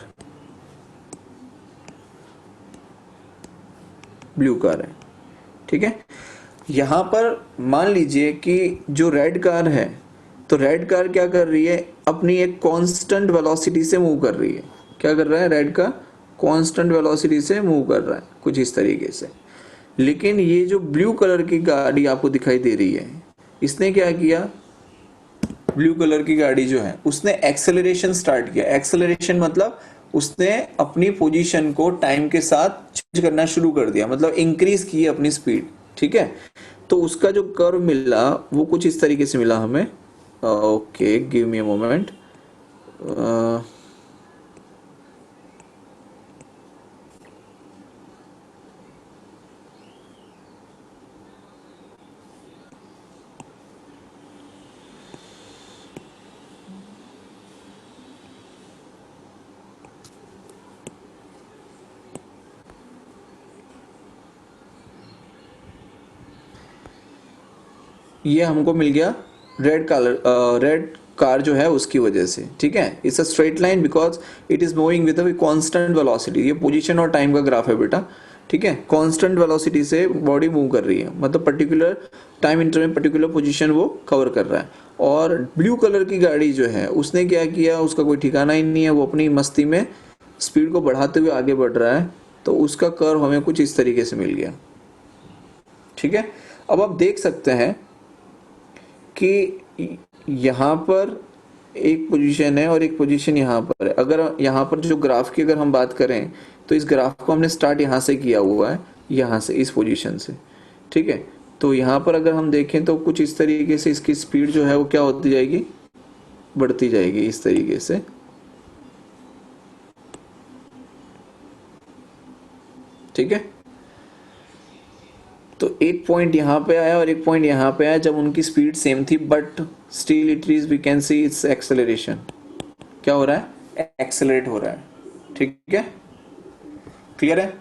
ब्लू कार है। ठीक है, यहाँ पर मान लीजिए कि जो रेड कार है, तो रेड कार क्या कर रही है? अपनी एक कांस्टेंट वेलोसिटी से मूव कर रही है। क्या कर रहा है? रेड कार कांस्टेंट वेलोसिटी से मूव कर रहा है कुछ इस तरीके से। लेकिन ये जो ब्लू कलर की गाड़ी आपको दिखाई दे रही है, इसने क्या किया? ब्लू कलर की गाड़ी जो है उसने एक्सेलरेशन स्टार्ट किया। एक्सेलरेशन मतलब उसने अपनी पोजीशन को टाइम के साथ चेंज करना शुरू कर दिया, मतलब इंक्रीज की अपनी स्पीड। ठीक है, तो उसका जो कर्व मिला वो कुछ इस तरीके से मिला हमें। Okay, give me a moment. ये हमको मिल गया रेड कलर, रेड कार जो है उसकी वजह से। ठीक है, it's a straight line because it is moving with a constant velocity. ये पोजीशन और टाइम का ग्राफ है बेटा। ठीक है, कांस्टेंट वेलोसिटी से बॉडी मूव कर रही है, मतलब पर्टिकुलर टाइम इंटरवल में पर्टिकुलर पोजीशन वो कवर कर रहा है। और ब्लू कलर की गाड़ी जो है उसने क्या किया? उसका कोई ठिकाना ही नहीं है, वो अपनी मस्ती में स्पीड को बढ़ाते हुए आगे बढ़ रहा है, तो उसका कर्व हमें कुछ इस तरीके से मिल गया। ठीक है, अब आप देख सकते हैं कि यहाँ पर एक पोजीशन है और एक पोजीशन यहाँ पर है। अगर यहाँ पर जो ग्राफ की अगर हम बात करें तो इस ग्राफ को हमने स्टार्ट यहाँ से किया हुआ है, यहाँ से, इस पोजीशन से। ठीक है, तो यहाँ पर अगर हम देखें तो कुछ इस तरीके से इसकी स्पीड जो है वो क्या होती जाएगी? बढ़ती जाएगी इस तरीके से। ठीक है, तो एक पॉइंट यहाँ पे आया और एक पॉइंट यहाँ पे आया जब उनकी स्पीड सेम थी, but still it is we can see it's acceleration. क्या हो रहा है? एक्सेलरेट हो रहा है। ठीक है, क्लियर है?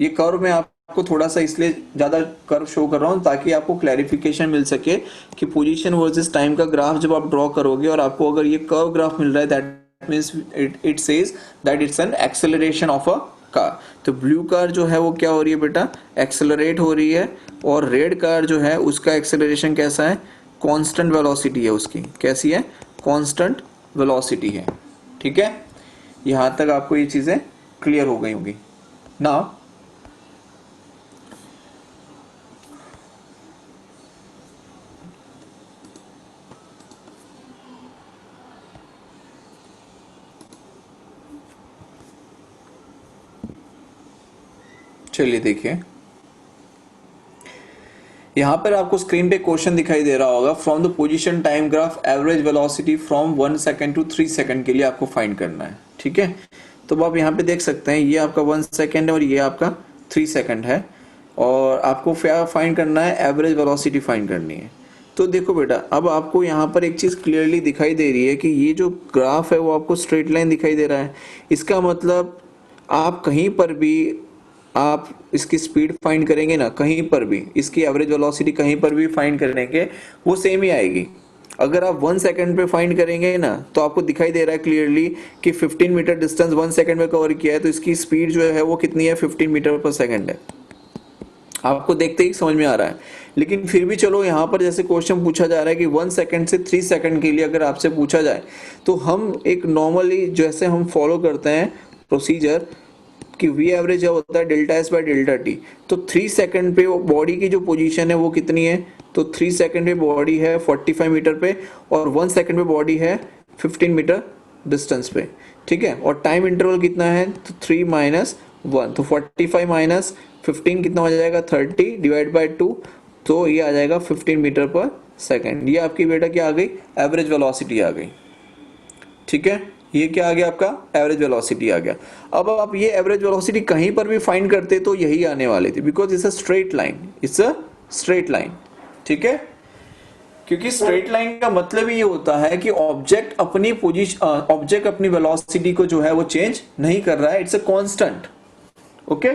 ये कर्व मैं आपको थोड़ा सा इसलिए ज्यादा कर्व शो कर रहा हूँ ताकि आपको क्लैरिफिकेशन मिल सके कि पोजीशन वर्सेस टाइम का ग्राफ जब आप ड्रॉ करोगे और आपको अगर ये कर्व ग्राफ मिल रहा है, that means it says that it's an acceleration of a car. तो ब्लू कार जो है वो क्या हो रही है बेटा? एक्सेलरेट हो रही है। और रेड कार जो है उसका एक्सेलरेशन कैसा है? कांस्टेंट वेलोसिटी है उसकी। कैसी है? कांस्टेंट वेलोसिटी है। ठीक है, यहां तक आपको ये चीजें क्लियर हो गई होंगी ना? चलिए देखिए, यहां पर आपको स्क्रीन पे क्वेश्चन दिखाई दे रहा होगा, from the position time graph average velocity from 1 second to 3 second के लिए आपको फाइंड करना है। ठीक है। तो आप यहाँ पे देख सकते हैं ये आपका 1 सेकेंड है और ये आपका 3 सेकेंड है, और आपको क्या फाइंड करना है, एवरेज वेलोसिटी फाइंड करनी है। तो देखो बेटा, अब आपको यहाँ पर एक चीज क्लियरली दिखाई दे रही है कि ये जो ग्राफ है वो आपको स्ट्रेट लाइन दिखाई दे रहा है। इसका मतलब आप कहीं पर भी आप इसकी स्पीड फाइंड करेंगे ना, कहीं पर भी इसकी एवरेज वेलोसिटी कहीं पर भी फाइंड करेंगे वो सेम ही आएगी। अगर आप 1 सेकंड पे फाइंड करेंगे ना तो आपको दिखाई दे रहा है क्लियरली कि 15 मीटर डिस्टेंस 1 सेकंड में कवर किया है, तो इसकी स्पीड जो है वो कितनी है, 15 मीटर पर सेकंड है। आपको देखते ही समझ में आ रहा है। लेकिन फिर भी चलो, यहाँ पर जैसे क्वेश्चन पूछा जा रहा है कि 1 सेकंड से 3 सेकंड के लिए अगर आपसे पूछा जाए तो हम एक नॉर्मली जैसे हम फॉलो करते हैं प्रोसीजर कि वी एवरेज होता है delta S by delta T. तो 3 सेकंड पे बॉडी की जो पोजीशन है वो कितनी है, तो 3 सेकंड पे बॉडी है 45 मीटर पे और 1 सेकंड पे बॉडी है 15 मीटर डिस्टेंस पे, ठीक है। और टाइम इंटरवल कितना है, तो 3 माइनस 1, तो 45 माइनस 15 कितना हो जाएगा, 30 डिवाइड बाय 2, तो ये आ जाएगा 15 मीटर पर सेकंड। ये आपकी बेटा क्या आ गई, एवरेज वेलोसिटी आ गई, ठीक है। ये क्या आ गया, आपका एवरेज वेलोसिटी आ गया। अब आप ये एवरेज वेलोसिटी कहीं पर भी फाइंड करते तो यही आने वाली थी, because it's a straight line, it's a straight line, ठीक है। क्योंकि स्ट्रेट लाइन का मतलब ये होता है कि ऑब्जेक्ट अपनी पोजीशन, ऑब्जेक्ट अपनी वेलोसिटी को जो है वो चेंज नहीं कर रहा है, it's a constant. Okay,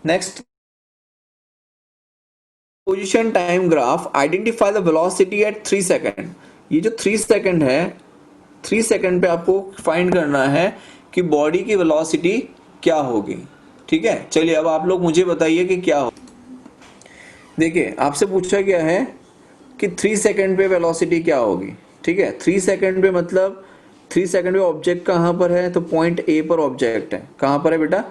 next, position time graph identify the velocity at 3 second. ये जो 3 सेकंड है, 3 सेकंड पे आपको फाइंड करना है कि बॉडी की वेलोसिटी क्या होगी, ठीक है। चलिए अब आप लोग मुझे बताइए कि क्या हो। देखिए आपसे पूछा गया है कि 3 सेकंड पे वेलोसिटी क्या होगी, ठीक है। 3 सेकंड पे मतलब 3 सेकंड पे ऑब्जेक्ट कहां पर है, तो पॉइंट ए पर ऑब्जेक्ट है। कहां पर है बेटा,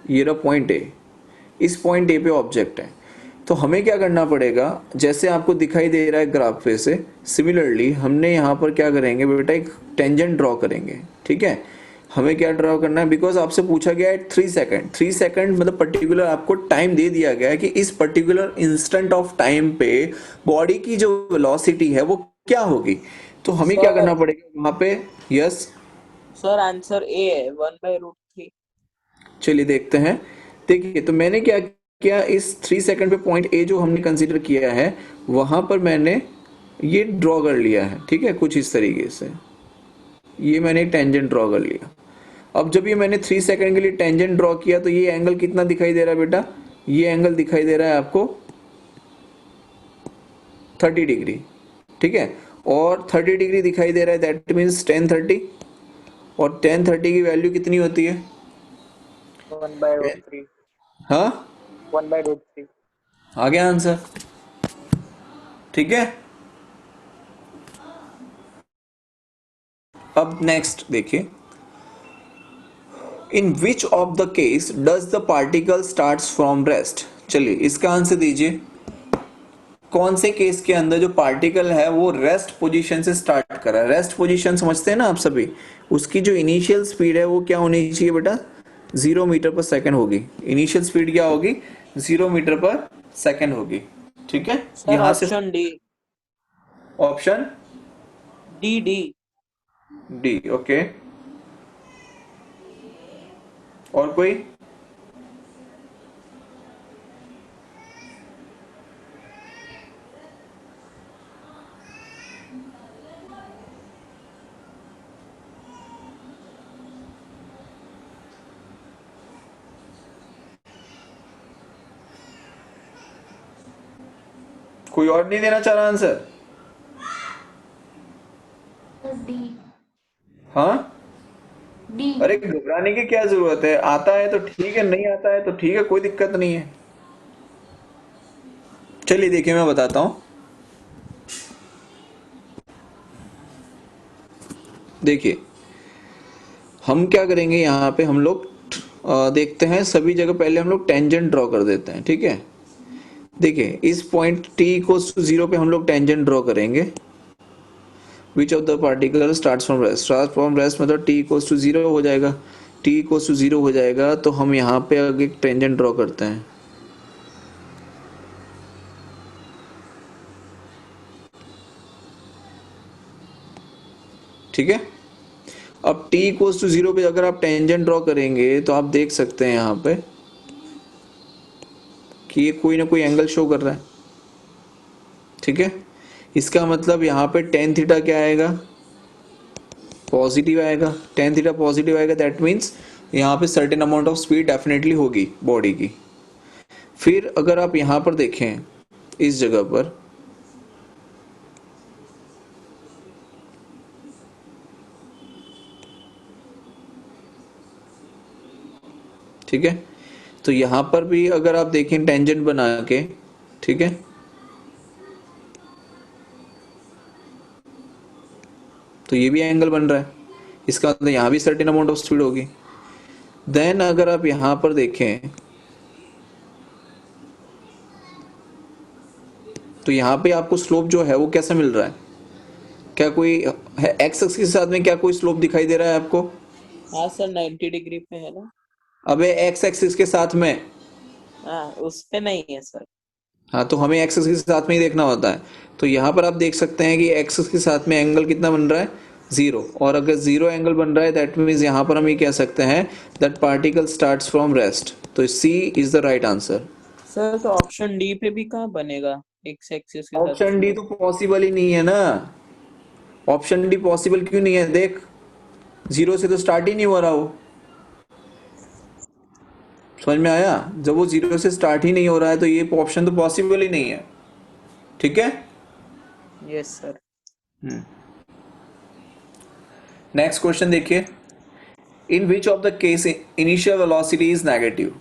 ये रहा पॉइंट ए, इस पॉइंट ए पे ऑब्जेक्ट है। तो हमें क्या करना पड़ेगा, जैसे आपको दिखाई दे रहा है ग्राफ पे से, सिमिलरली हमने यहाँ पर क्या करेंगे बेटा, एक टेंजेंट ड्रॉ करेंगे, ठीक है। हमें क्या ड्रॉ करना है, बिकॉज आपसे पूछा गया है 3 सेकंड, 3 सेकंड मतलब पर्टिकुलर आपको टाइम दे दिया गया है कि इस पर्टिकुलर इंस्टेंट ऑफ टाइम पे बॉडी की जो वेलोसिटी है वो क्या होगी। तो हमें क्या करना पड़ेगा वहां पे, यस
सर आंसर ए है, 1/√3।
चलिए देखते हैं। देखिए तो मैंने क्या किया, इस 3 सेकंड पे पॉइंट ए जो हमने कंसीडर किया है वहां पर मैंने ये ड्रॉ कर लिया है, ठीक है, कुछ इस तरीके से ये मैंने टेंजेंट ड्रॉ कर लिया। अब जब ये मैंने 3 सेकंड के लिए टेंजेंट ड्रॉ किया तो ये एंगल कितना दिखाई दे रहा है बेटा, ये एंगल दिखाई दे रहा है आपको 30 डिग्री, ठीक है। और 30 डिग्री दिखाई दे रहा है, दैट मीन्स 1030, और 1030 की वैल्यू कितनी होती है,
1/√3।
हाँ
1/√3।
आ गया आंसर, ठीक है। अब नेक्स्ट देखिए, in which of the case does the particle starts from rest. चलिए इसका आंसर दीजिए, कौन से केस के अंदर जो पार्टिकल है वो रेस्ट पोजीशन से स्टार्ट कर रहा है। रेस्ट पोजीशन समझते हैं ना आप सभी, उसकी जो इनिशियल स्पीड है वो क्या होनी चाहिए बेटा, 0 मीटर पर सेकंड होगी। इनिशियल स्पीड क्या होगी, 0 मीटर पर सेकंड होगी, ठीक है।
सर
यहां से
option D.
Option
D D.
D, okay. और कोई, कोई और नहीं देना चाह रहा आंसर,
डी।
हाँ।
डी।
अरे घबराने की क्या जरूरत है, आता है तो ठीक है, नहीं आता है तो ठीक है, कोई दिक्कत नहीं है। चलिए देखिए मैं बताता हूं। देखिए हम क्या करेंगे, यहाँ पे हम लोग देखते हैं सभी जगह पहले हम लोग टेंजेंट ड्रॉ कर देते हैं, ठीक है। देखिए इस पॉइंट टी इक्वल्स टू 0 पे हम लोग टेंजेंट ड्रॉ करेंगे। विच of the particle starts from rest, start from rest मतलब टी इक्वल्स टू 0 हो जाएगा। टी इक्वल्स टू 0 हो जाएगा तो हम यहाँ पे आगे टेंजेंट ड्रॉ करते हैं। ठीक है। अब t इक्वल्स टू 0 पे अगर आप टेंजेंट ड्रॉ करेंगे तो आप देख सकते हैं यहाँ पे कि ये कोई ना कोई एंगल शो कर रहा है, ठीक है। इसका मतलब यहाँ पे टेन थीटा क्या आएगा, पॉजिटिव आएगा। टेन थीटा पॉजिटिव आएगा, दैट मीन्स यहाँ पे certain amount of speed definitely होगी बॉडी की। फिर अगर आप यहाँ पर देखें इस जगह पर, ठीक है, तो यहाँ पर भी अगर आप देखें टेंजेंट बना के, ठीक है, तो ये भी एंगल बन रहा है, इसका मतलब यहाँ भी सर्टेन अमाउंट ऑफ स्पीड होगी। देन अगर आप यहाँ पर देखें तो यहाँ पे आपको स्लोप जो है वो कैसा मिल रहा है, क्या कोई एक्स एक्सिस के साथ में क्या कोई स्लोप दिखाई दे रहा है आपको?
हाँ सर 90 डिग्री पे है ना।
अबे एक्स एक्सिस के साथ में,
हाँ उस पे नहीं है सर।
हाँ तो हमें एक्सिस के साथ में ही देखना होता है। तो यहाँ पर आप देख सकते हैं कि एक्सिस के साथ में एंगल कितना बन रहा है, 0। और अगर 0 एंगल बन रहा है दैट मीन्स यहाँ पर हम ये कह सकते हैं that particle starts from rest. तो C is the right answer.
Sir तो ऑप्शन डी पे भी कहाँ बनेगा एक्स एक्सिस के साथ?
ऑप्शन डी तो पॉसिबल ही नहीं है ना। ऑप्शन डी पॉसिबल क्यों नहीं है, देख 0 से तो स्टार्ट ही नहीं हो रहा वो, समझ में आया? जब वो 0 से स्टार्ट ही नहीं हो रहा है तो ये ऑप्शन तो पॉसिबल ही नहीं है, ठीक है।
Yes sir.
नेक्स्ट क्वेश्चन देखिए, in which of the case initial velocity is negative,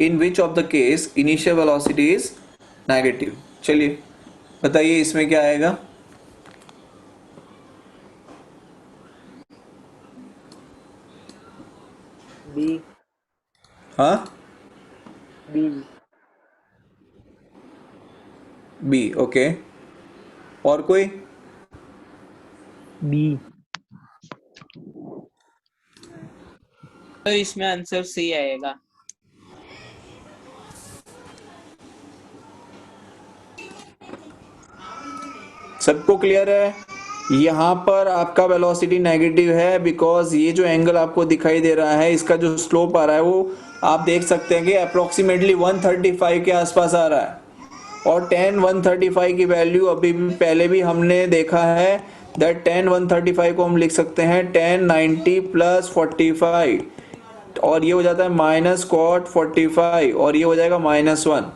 in which of the case initial velocity is negative. चलिए बताइए इसमें क्या आएगा।
बी।
हाँ
बी।
B, okay. और कोई?
बी।
तो इसमें आंसर सी आएगा।
सबको क्लियर है? यहाँ पर आपका वेलोसिटी नेगेटिव है बिकॉज ये जो एंगल आपको दिखाई दे रहा है इसका जो स्लोप आ रहा है वो आप देख सकते हैं कि अप्रोक्सीमेटली 135 के आसपास आ रहा है। और tan 135 की वैल्यू अभी भी पहले भी हमने देखा है दैट tan 135 को हम लिख सकते हैं tan 90 प्लस 45, और ये हो जाता है माइनस cot 45, और ये हो जाएगा -1।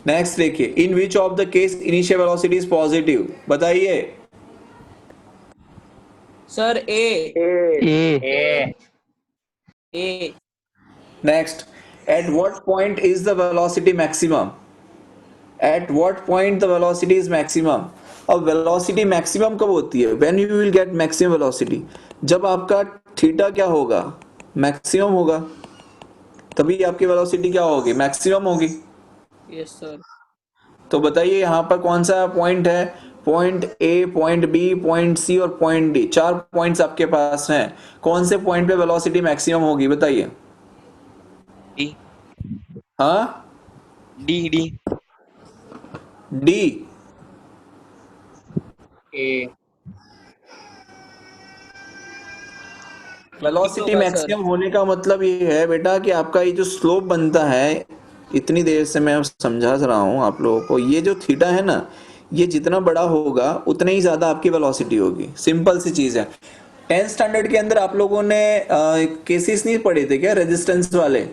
नेक्स्ट देखिए, in which of the case initial velocity is positive, बताइए।
Sir A.
A.
A.
Next, at what point is the velocity maximum, at what point the velocity is maximum. अब वेलोसिटी मैक्सिमम कब होती है, when you will get maximum velocity, जब आपका थीटा क्या होगा, मैक्सिमम होगा, तभी आपकी वेलोसिटी क्या होगी, मैक्सिमम होगी।
Yes sir.
तो बताइए यहाँ पर कौन सा पॉइंट है, point A, point B, point C और पॉइंट डी, 4 पॉइंट्स आपके पास हैं। कौन से पॉइंट पे वेलोसिटी मैक्सिमम होगी बताइए?
डी।
हाँ
डी। डी।
डी।
ए।
वेलोसिटी
होगा
मैक्सिमम होने का मतलब ये है बेटा कि आपका ये जो स्लोप बनता है, इतनी देर से मैं समझा रहा हूँ आप लोगों को, ये जो थीटा है ना, ये जितना बड़ा होगा उतना ही ज्यादा आपकी वेलोसिटी होगी। सिंपल सी चीज है। 10th स्टैंडर्ड के अंदर आप लोगों ने केसेस नहीं पढ़े थे क्या, रेजिस्टेंस वाले,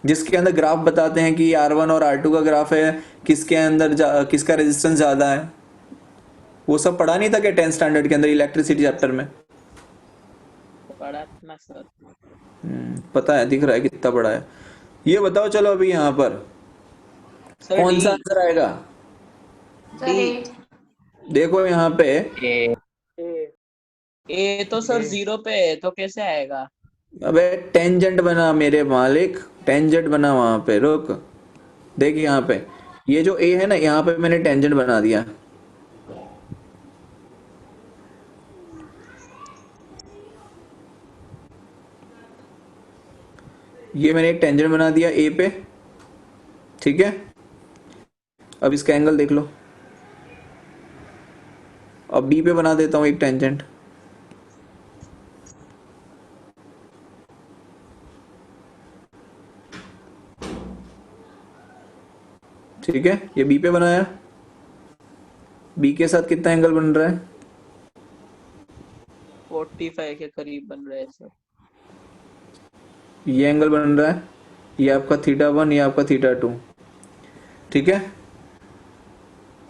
जिसके अंदर ग्राफ बताते हैं कि R1 और R2 का ग्राफ है, किसके अंदर किसका रेजिस्टेंस ज्यादा है, वो सब पढ़ा नहीं था क्या 10th स्टैंडर्ड के अंदर इलेक्ट्रिसिटी चैप्टर में?
पढ़ा था सर।
पता है, दिख रहा है कितना बड़ा है। ये बताओ चलो अभी यहाँ पर
सर
कौन सा
डी।
आंसर आएगा?
सर ए।
देखो यहाँ पे
ए। ए तो सर 0 पे है तो कैसे आएगा?
अबे टेंजेंट बना मेरे मालिक, टेंजेंट बना वहां पे, रुक देख यहाँ पे, ये जो ए है ना यहाँ पे मैंने टेंजेंट बना दिया। ये मैंने एक टेंजेंट बना दिया ए पे, ठीक है। अब इसका एंगल देख लो, अब बी पे बना देता हूँ एक टेंजेंट। ठीक है, ये बी पे बनाया, बी के साथ कितना एंगल बन रहा है?
45 के करीब बन रहा है सर।
ये एंगल बन रहा है, ये आपका थीटा 1, ये आपका थीटा 2। ठीक है,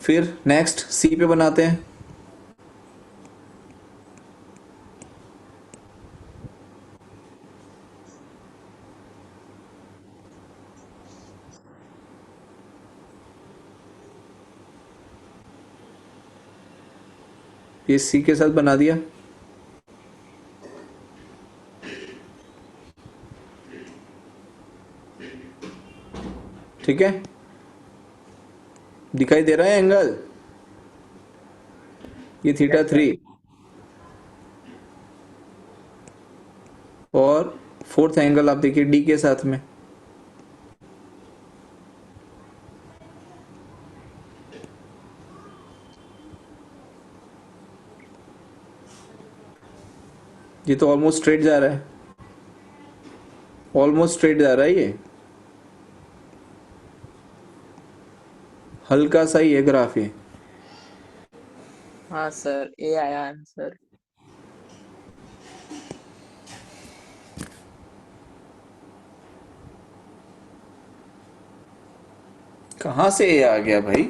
फिर नेक्स्ट सी पे बनाते हैं। ये सी के साथ बना दिया। ठीक है, दिखाई दे रहा है एंगल, ये थीटा 3 और फोर्थ एंगल आप देखिए डी के साथ में। ये तो ऑलमोस्ट स्ट्रेट जा रहा है, ऑलमोस्ट स्ट्रेट जा रहा है, ये हल्का सा ही है ग्राफ ये।
हाँ सर, ए आया आंसर।
कहाँ से ये आ गया भाई?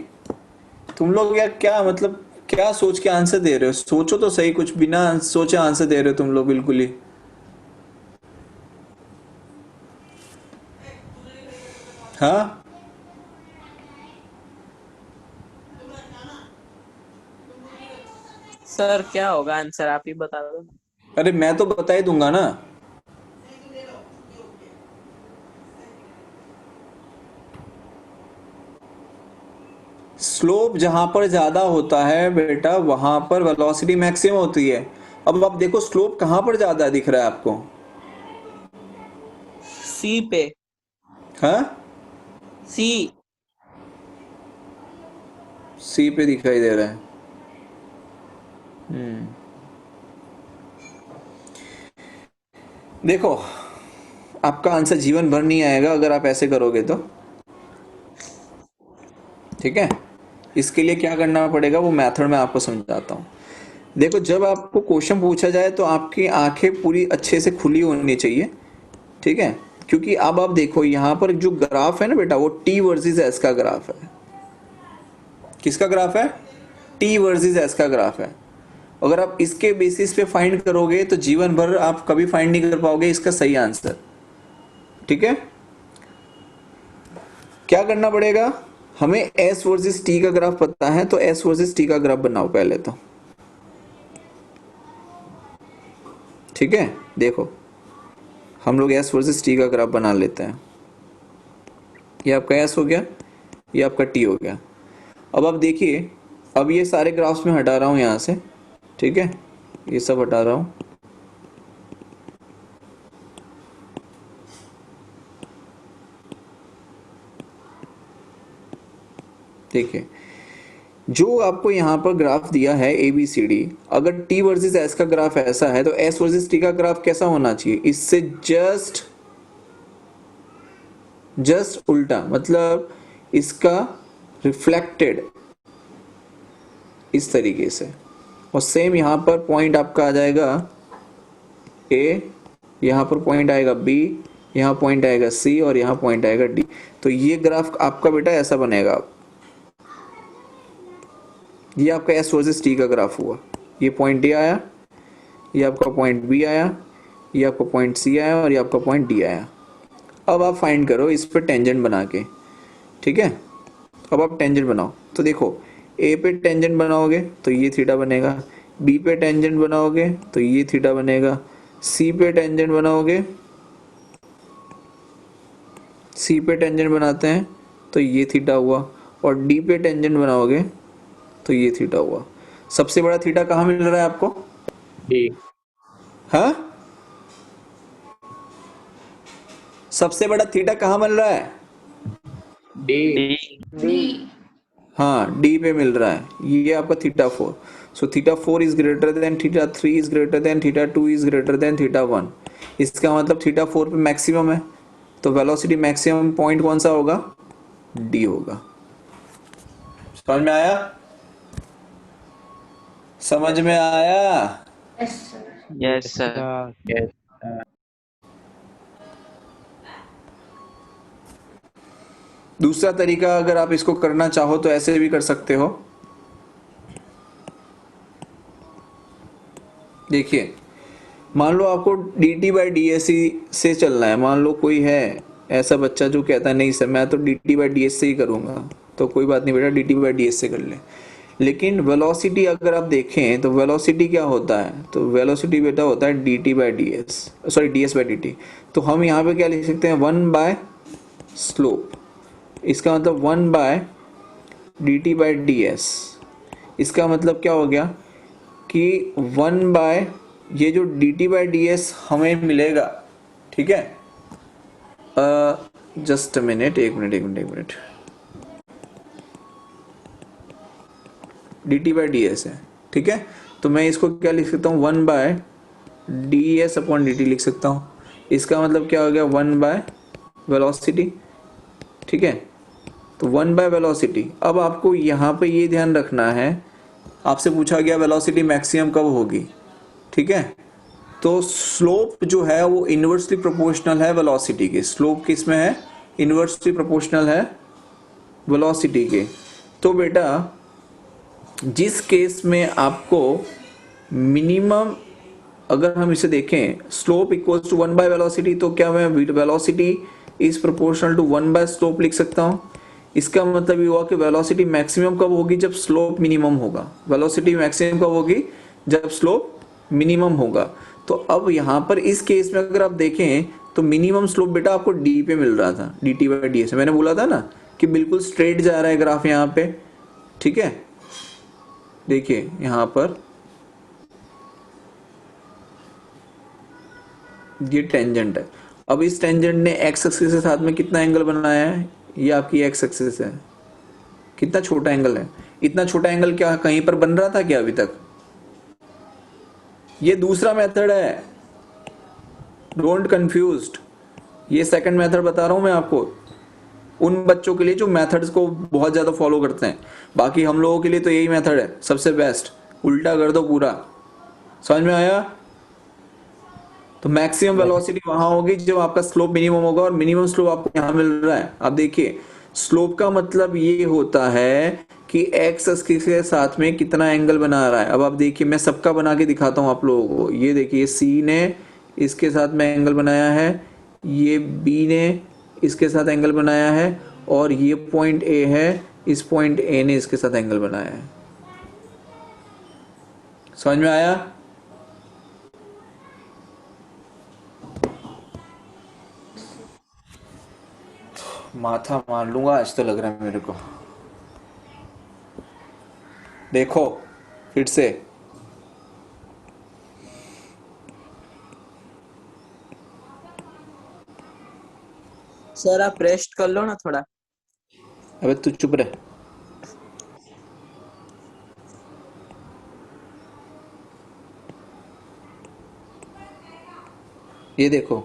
तुम लोग यार क्या मतलब क्या सोच के आंसर दे रहे हो? सोचो तो सही, कुछ बिना सोचे आंसर दे रहे हो तुम लोग बिल्कुल ही। हाँ,
सर क्या होगा आंसर, आप ही बता दो।
अरे मैं तो बता ही दूंगा ना। स्लोप जहां पर ज्यादा होता है बेटा वहां पर वेलोसिटी मैक्सिमम होती है। अब आप देखो स्लोप कहां पर ज्यादा दिख रहा है आपको?
सी पे।
हाँ,
सी।
सी पे दिखाई दे रहा है। देखो, आपका आंसर जीवन भर नहीं आएगा अगर आप ऐसे करोगे तो। ठीक है, इसके लिए क्या करना पड़ेगा वो मेथड मैं आपको समझाता हूँ। देखो, जब आपको क्वेश्चन पूछा जाए तो आपकी आंखें पूरी अच्छे से खुली होनी चाहिए। ठीक है, क्योंकि अब आप देखो यहाँ पर जो ग्राफ है ना बेटा, वो टी वर्सेस एस का ग्राफ है। किसका ग्राफ है? टी वर्सेस एस का ग्राफ है। अगर आप इसके बेसिस पे फाइंड करोगे तो जीवन भर आप कभी फाइंड नहीं कर पाओगे इसका सही आंसर। ठीक है, क्या करना पड़ेगा? हमें एस वर्सेस टी का ग्राफ पता है, तो एस वर्सेस टी का ग्राफ बनाओ पहले तो। ठीक है, देखो हम लोग एस वर्सेस टी का ग्राफ बना लेते हैं। ये आपका एस हो गया, ये आपका टी हो गया। अब आप देखिए, अब ये सारे ग्राफ्स में हटा रहा हूं यहां से। ठीक है, ये सब हटा रहा हूं। देखिए, जो आपको यहाँ पर ग्राफ दिया है ए बी सी डी, अगर टी वर्सेस एस का ग्राफ ऐसा है तो एस वर्सेस टी का ग्राफ कैसा होना चाहिए? इससे जस्ट उल्टा, मतलब इसका रिफ्लेक्टेड इस तरीके से। और सेम यहाँ पर पॉइंट आपका आ जाएगा ए, यहाँ पर पॉइंट आएगा बी, यहाँ पॉइंट आएगा सी और यहाँ पॉइंट आएगा डी। तो ये ग्राफ आपका बेटा ऐसा बनेगा। ये आपका एस वर्सेस टी का ग्राफ हुआ। ये पॉइंट डी आया, ये आपका पॉइंट बी आया, ये आपका पॉइंट सी आया और ये आपका पॉइंट डी आया। अब आप फाइंड करो इस पर टेंजेंट बना के। ठीक है, अब आप टेंजेंट बनाओ। तो देखो, ए पे टेंजेंट बनाओगे तो ये थीटा बनेगा, बी पे टेंजेंट बनाओगे तो ये थीटा बनेगा, सी पे टेंजेंट बनाओगे, सी पे टेंजेंट बनाते हैं तो ये थीटा हुआ, और डी पे टेंजेंट बनाओगे तो ये थीटा हुआ। सबसे बड़ा थीटा कहाँ मिल रहा है आपको?
डी।
हाँ, सबसे बड़ा थीटा कहाँ मिल रहा है?
डी।
डी।
हाँ डी पे मिल रहा है, ये आपका theta 4। So theta 4 is greater than theta 3 is greater than theta 2 is greater than theta 1। इसका मतलब थीटा 4 पे मैक्सिमम है, तो वेलोसिटी मैक्सिमम पॉइंट कौन सा होगा? डी होगा। समझ में आया? समझ में आया?
Yes sir.
Yes sir.
Yes.
दूसरा तरीका अगर आप इसको करना चाहो तो ऐसे भी कर सकते हो। देखिए, मान लो आपको dt बाई डी एस से चलना है। मान लो कोई है ऐसा बच्चा जो कहता है नहीं सर मैं तो dt बाई डी एस से ही करूँगा, तो कोई बात नहीं बेटा, dt बाई डी एस से कर ले। लेकिन वेलोसिटी अगर आप देखें तो वेलोसिटी क्या होता है? तो वेलोसिटी बेटा होता है dt by D S, sorry ds by dt। तो हम यहाँ पे क्या लिख सकते हैं? 1 बाय स्लोप। इसका मतलब 1 by dt by D S. इसका मतलब क्या हो गया कि 1 बाय ये जो dt बाई डी एस हमें मिलेगा, ठीक है? जस्ट मिनट, एक minute. dt by D S है, ठीक है? तो मैं इसको क्या लिख सकता हूँ? 1 by D S upon dt लिख सकता हूँ। इसका मतलब क्या हो गया? 1 बाय वेलोसिटी, ठीक है? तो 1 बाय वेलोसिटी। अब आपको यहाँ पे ये ध्यान रखना है, आपसे पूछा गया वेलोसिटी मैक्सिमम कब होगी, ठीक है? तो स्लोप जो है वो इन्वर्सली प्रोपोर्शनल है वेलोसिटी के। स्लोप किस में है? इन्वर्सली प्रोपोर्शनल है वेलोसिटी के। तो बेटा जिस केस में आपको मिनिमम, अगर हम इसे देखें slope equals to 1 by velocity, तो क्या मैं velocity is proportional to 1 by slope लिख सकता हूँ? इसका मतलब ये हुआ कि वेलोसिटी मैक्सिमम कब होगी? जब स्लोप मिनिमम होगा। वेलोसिटी मैक्सिमम कब होगी? जब स्लोप मिनिमम होगा। तो अब यहाँ पर इस केस में अगर आप देखें तो मिनिमम स्लोप बेटा आपको डी पे मिल रहा था, dt बाई डी एस। मैंने बोला था ना कि बिल्कुल स्ट्रेट जा रहा है ग्राफ यहाँ पे, ठीक है? देखिए यहाँ पर ये टेंजेंट है। अब इस टेंजेंट ने एक्स एक्सिस के साथ में कितना एंगल बनाया है? ये आपकी एक्स एक्सिस है। कितना छोटा एंगल है? इतना छोटा एंगल क्या कहीं पर बन रहा था क्या अभी तक? ये दूसरा मेथड है, डोंट कंफ्यूज्ड। ये सेकंड मेथड बता रहा हूं मैं आपको, उन बच्चों के लिए जो मेथड्स को बहुत ज्यादा फॉलो करते हैं। बाकी हम लोगों के लिए तो यही मेथड है सबसे बेस्ट, उल्टा कर दो पूरा। समझ में आया? तो मैक्सिमम वेलोसिटी वहां होगी जब आपका स्लोप मिनिमम होगा, और मिनिमम स्लोप आपको यहां मिल रहा है। आप देखिए स्लोप का मतलब ये होता है कि एक्स एक्सिस के साथ में कितना एंगल बना रहा है। अब आप देखिए मैं सबका बना के दिखाता हूं आप लोगों को। ये देखिए सी ने इसके साथ में एंगल बनाया है, ये बी ने इसके साथ एंगल बनाया है, और ये पॉइंट ए है, इस पॉइंट ए ने इसके साथ एंगल बनाया है। समझ में आया? माथा मार लूंगा आज तो लग रहा है मेरे को। देखो फिर से,
सर आप रेस्ट कर लो ना थोड़ा।
अबे तू चुप रह। ये देखो,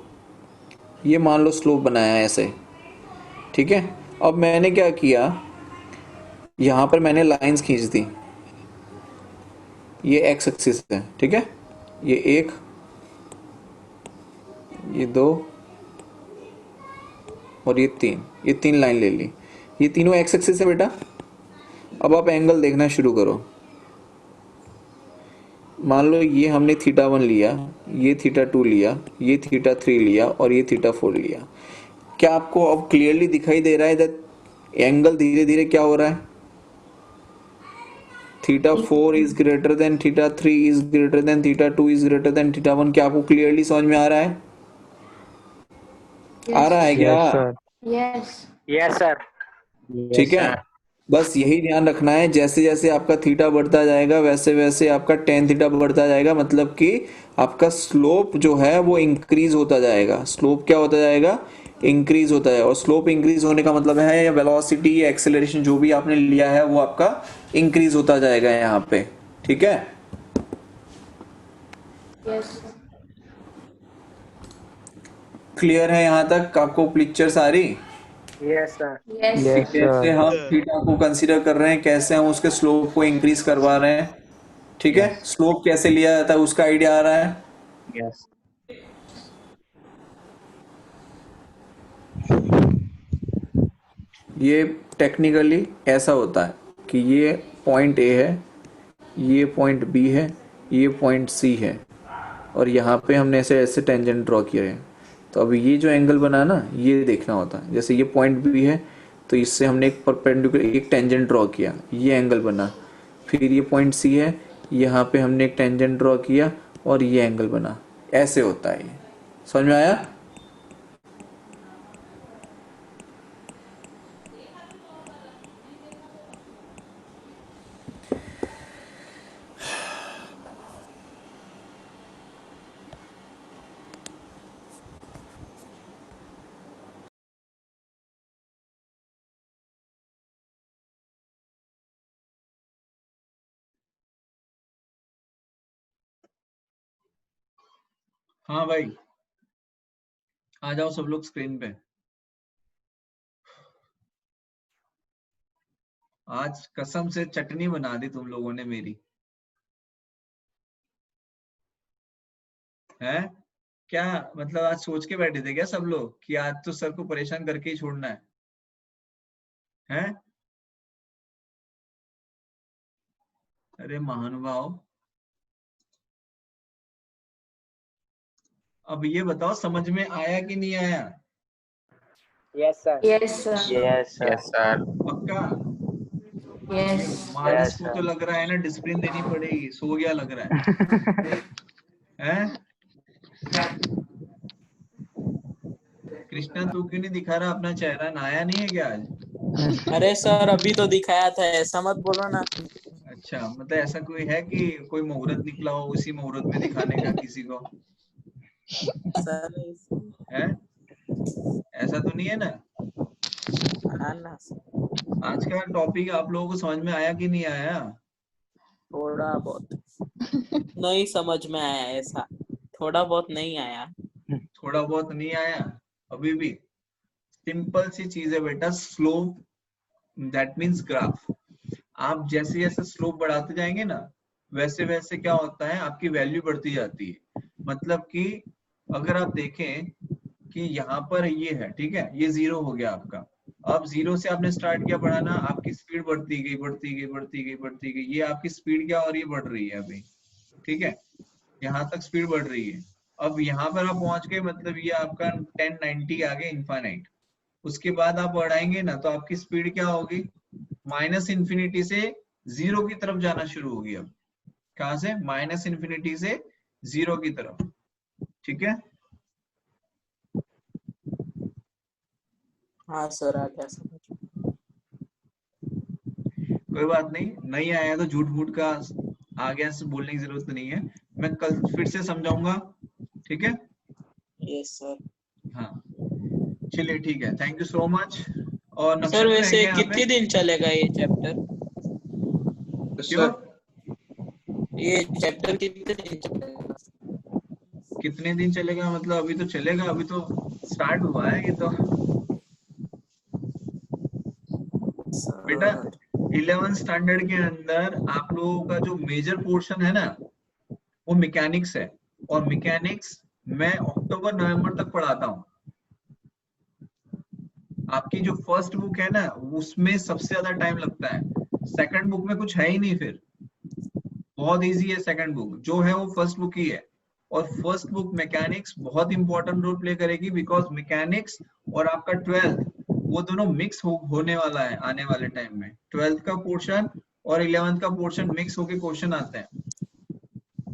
ये मान लो स्लोप बनाया है ऐसे, ठीक है? अब मैंने क्या किया, यहां पर मैंने लाइंस खींच दी। ये एक्स एक्सिस है, ठीक है? ये एक, ये दो और ये तीन लाइन ले ली। ये तीनों एक्स एक्सिस है बेटा। अब आप एंगल देखना शुरू करो। मान लो ये हमने थीटा 1 लिया, ये थीटा 2 लिया, ये थीटा 3 लिया और ये थीटा 4 लिया। क्या आपको अब क्लियरली दिखाई दे रहा है दैट एंगल धीरे धीरे क्या हो रहा है? Theta 4 is greater than theta 3 is greater than theta 2 is greater than theta 1। क्या आपको क्लियरली समझ में आ रहा है? आ रहा है क्या?
Yes sir.
Yes.
Yes, sir.
ठीक है, बस यही ध्यान रखना है। जैसे जैसे आपका थीटा बढ़ता जाएगा वैसे वैसे आपका टेन थीटा बढ़ता जाएगा, मतलब कि आपका स्लोप जो है वो इंक्रीज होता जाएगा। स्लोप क्या होता जाएगा? इंक्रीज होता है, और स्लोप इंक्रीज होने का मतलब है या वेलोसिटी या एक्सेलरेशन जो भी आपने लिया है वो आपका इंक्रीज होता जाएगा यहाँ पे, ठीक है।
Yes, sir.
क्लियर है यहाँ तक आपको पिक्चर सारी,
Yes, sir.
Yes,
कि
sir.
कैसे हम थीटा को कंसीडर कर रहे हैं, कैसे हम उसके स्लोप को इंक्रीज करवा रहे हैं, ठीक है।
Yes.
स्लोप कैसे लिया जाता है उसका आइडिया आ रहा है।
Yes.
ये टेक्निकली ऐसा होता है कि ये पॉइंट ए है, ये पॉइंट बी है, ये पॉइंट सी है, और यहाँ पे हमने ऐसे ऐसे टेंजेंट ड्रॉ किए हैं। तो अब ये जो एंगल बना ना, ये देखना होता है। जैसे ये पॉइंट बी है तो इससे हमने एक परपेंडिकुलर एक टेंजेंट ड्रॉ किया, ये एंगल बना। फिर ये पॉइंट सी है, यहाँ पे हमने एक टेंजेंट ड्रॉ किया और ये एंगल बना। ऐसे होता है ये, समझ में आया। हाँ भाई, आ जाओ सब लोग स्क्रीन पे। आज कसम से चटनी बना दी तुम लोगों ने मेरी, है क्या? मतलब आज सोच के बैठे थे क्या सब लोग कि आज तो सर को परेशान करके ही छोड़ना है, हैं? अरे महानुभाव, अब ये बताओ समझ में आया कि नहीं आया?
Yes, sir.
Yes, sir.
Yes, sir.
Yes, sir.
पक्का?
Yes.
मानस
Yes,
को तो
sir.
लग रहा है ना डिसिप्लिन देनी पड़ेगी, सो गया लग रहा है, हैं? कृष्णा तू क्यों नहीं दिखा रहा अपना चेहरा, नहाया नहीं है क्या आज?
अरे सर अभी तो दिखाया था, ऐसा मत बोलो ना।
अच्छा, मतलब ऐसा कोई है कि कोई मुहूर्त निकला हो उसी मुहूर्त में दिखाने का किसी को,
सर
है? ऐसा तो नहीं है ना?
हाँ ना,
आज का टॉपिक आप लोगों को समझ में आया कि नहीं आया?
थोड़ा बहुत नहीं समझ में आया, ऐसा थोड़ा बहुत नहीं आया।
थोड़ा बहुत नहीं आया अभी भी? सिंपल सी चीज है बेटा, स्लोप दैट मींस ग्राफ। आप जैसे जैसे स्लोप बढ़ाते जाएंगे ना, वैसे वैसे क्या होता है, आपकी वैल्यू बढ़ती जाती है। मतलब कि अगर आप देखें कि यहाँ पर ये है, ठीक है, ये 0 हो गया आपका। अब 0 से आपने स्टार्ट किया बढ़ाना, आपकी स्पीड बढ़ती गई बढ़ती गई बढ़ती गई बढ़ती गई, ये आपकी स्पीड क्या हो रही है, बढ़ रही है अभी, ठीक है, यहाँ तक स्पीड बढ़ रही है। अब यहाँ पर आप पहुंच गए, मतलब ये आपका 1090 आ गया इनफाइनाइट। उसके बाद आप बढ़ाएंगे ना तो आपकी स्पीड क्या होगी, माइनस इन्फिनिटी से 0 की तरफ जाना शुरू होगी। अब कहां से, माइनस इन्फिनिटी से 0 की तरफ, ठीक है।
हाँ सर आ गया समझ।
कोई बात नहीं, नहीं आया तो झूठ मूठ का आ गया से बोलने की जरूरत नहीं है, मैं कल फिर से समझाऊंगा, ठीक है।
Yes sir.
हाँ चलिए ठीक है, थैंक यू सो मच। और
सर
नक्षत्र है
वैसे
क्या यहाँ
कितने
पे?
दिन चलेगा ये चैप्टर?
क्यों,
ये चैप्टर कितने दिन चलेगा?
कितने दिन चलेगा मतलब? अभी तो चलेगा, अभी तो स्टार्ट हुआ है ये तो बेटा। 11th स्टैंडर्ड के अंदर आप लोगों का जो मेजर पोर्शन है ना, वो मैकेनिक्स है। और मैकेनिक्स मैं अक्टूबर नवंबर तक पढ़ाता हूँ। आपकी जो फर्स्ट बुक है ना, उसमें सबसे ज्यादा टाइम लगता है, सेकंड बुक में कुछ है ही नहीं, फिर बहुत इजी है। सेकंड बुक जो है वो फर्स्ट बुक ही है। और फर्स्ट बुक मैकेनिक्स बहुत इंपॉर्टेंट रोल प्ले करेगी, बिकॉज मैकेनिक्स और आपका 12th वो दोनों मिक्स होने वाला है आने वाले टाइम में। 12th का पोर्शन और 11th का पोर्शन मिक्स होके क्वेश्चन आते हैं,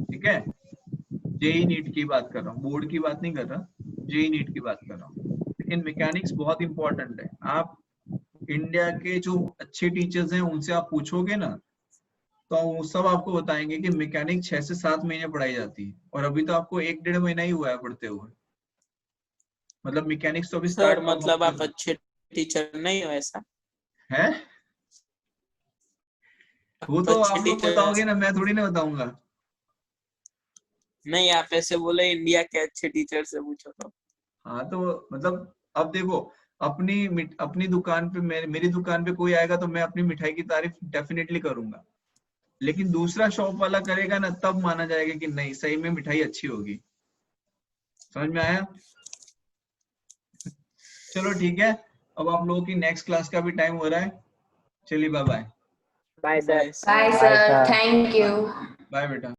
ठीक है। जेई नीट की बात कर रहा हूँ, बोर्ड की बात नहीं कर रहा, जेई नीट की बात कर रहा हूँ। लेकिन मैकेनिक्स बहुत इंपॉर्टेंट है। आप इंडिया के जो अच्छे टीचर्स हैं उनसे आप पूछोगे ना, तो वो सब आपको बताएंगे कि मैकेनिक 6 से 7 महीने पढ़ाई जाती है, और अभी तो आपको 1 डेढ़ महीना ही हुआ है पढ़ते हुए।
मतलब मैकेनिक्स तो अभी
सर
स्टार्ट
मतलब आप अच्छे टीचर नहीं हो ऐसा?
है, वो
आप
तो
अच्छे
आप लोग
टीचर
बताओगे ना, मैं थोड़ी ना बताऊंगा।
नहीं, आप ऐसे बोले इंडिया के अच्छे टीचर से पूछो तो।
हाँ तो मतलब अब देखो, अपनी दुकान पे मेरी दुकान पे कोई आएगा तो मैं अपनी मिठाई की तारीफ डेफिनेटली करूंगा, लेकिन दूसरा शॉप वाला करेगा ना, तब माना जाएगा कि नहीं सही में मिठाई अच्छी होगी। समझ में आया? चलो ठीक है, अब आप लोगों की नेक्स्ट क्लास का भी टाइम हो रहा है। चलिए bye bye.
Bye sir.
Bye
Bye,
Bye,
sir.
sir.
Thank you.
Bye बेटा।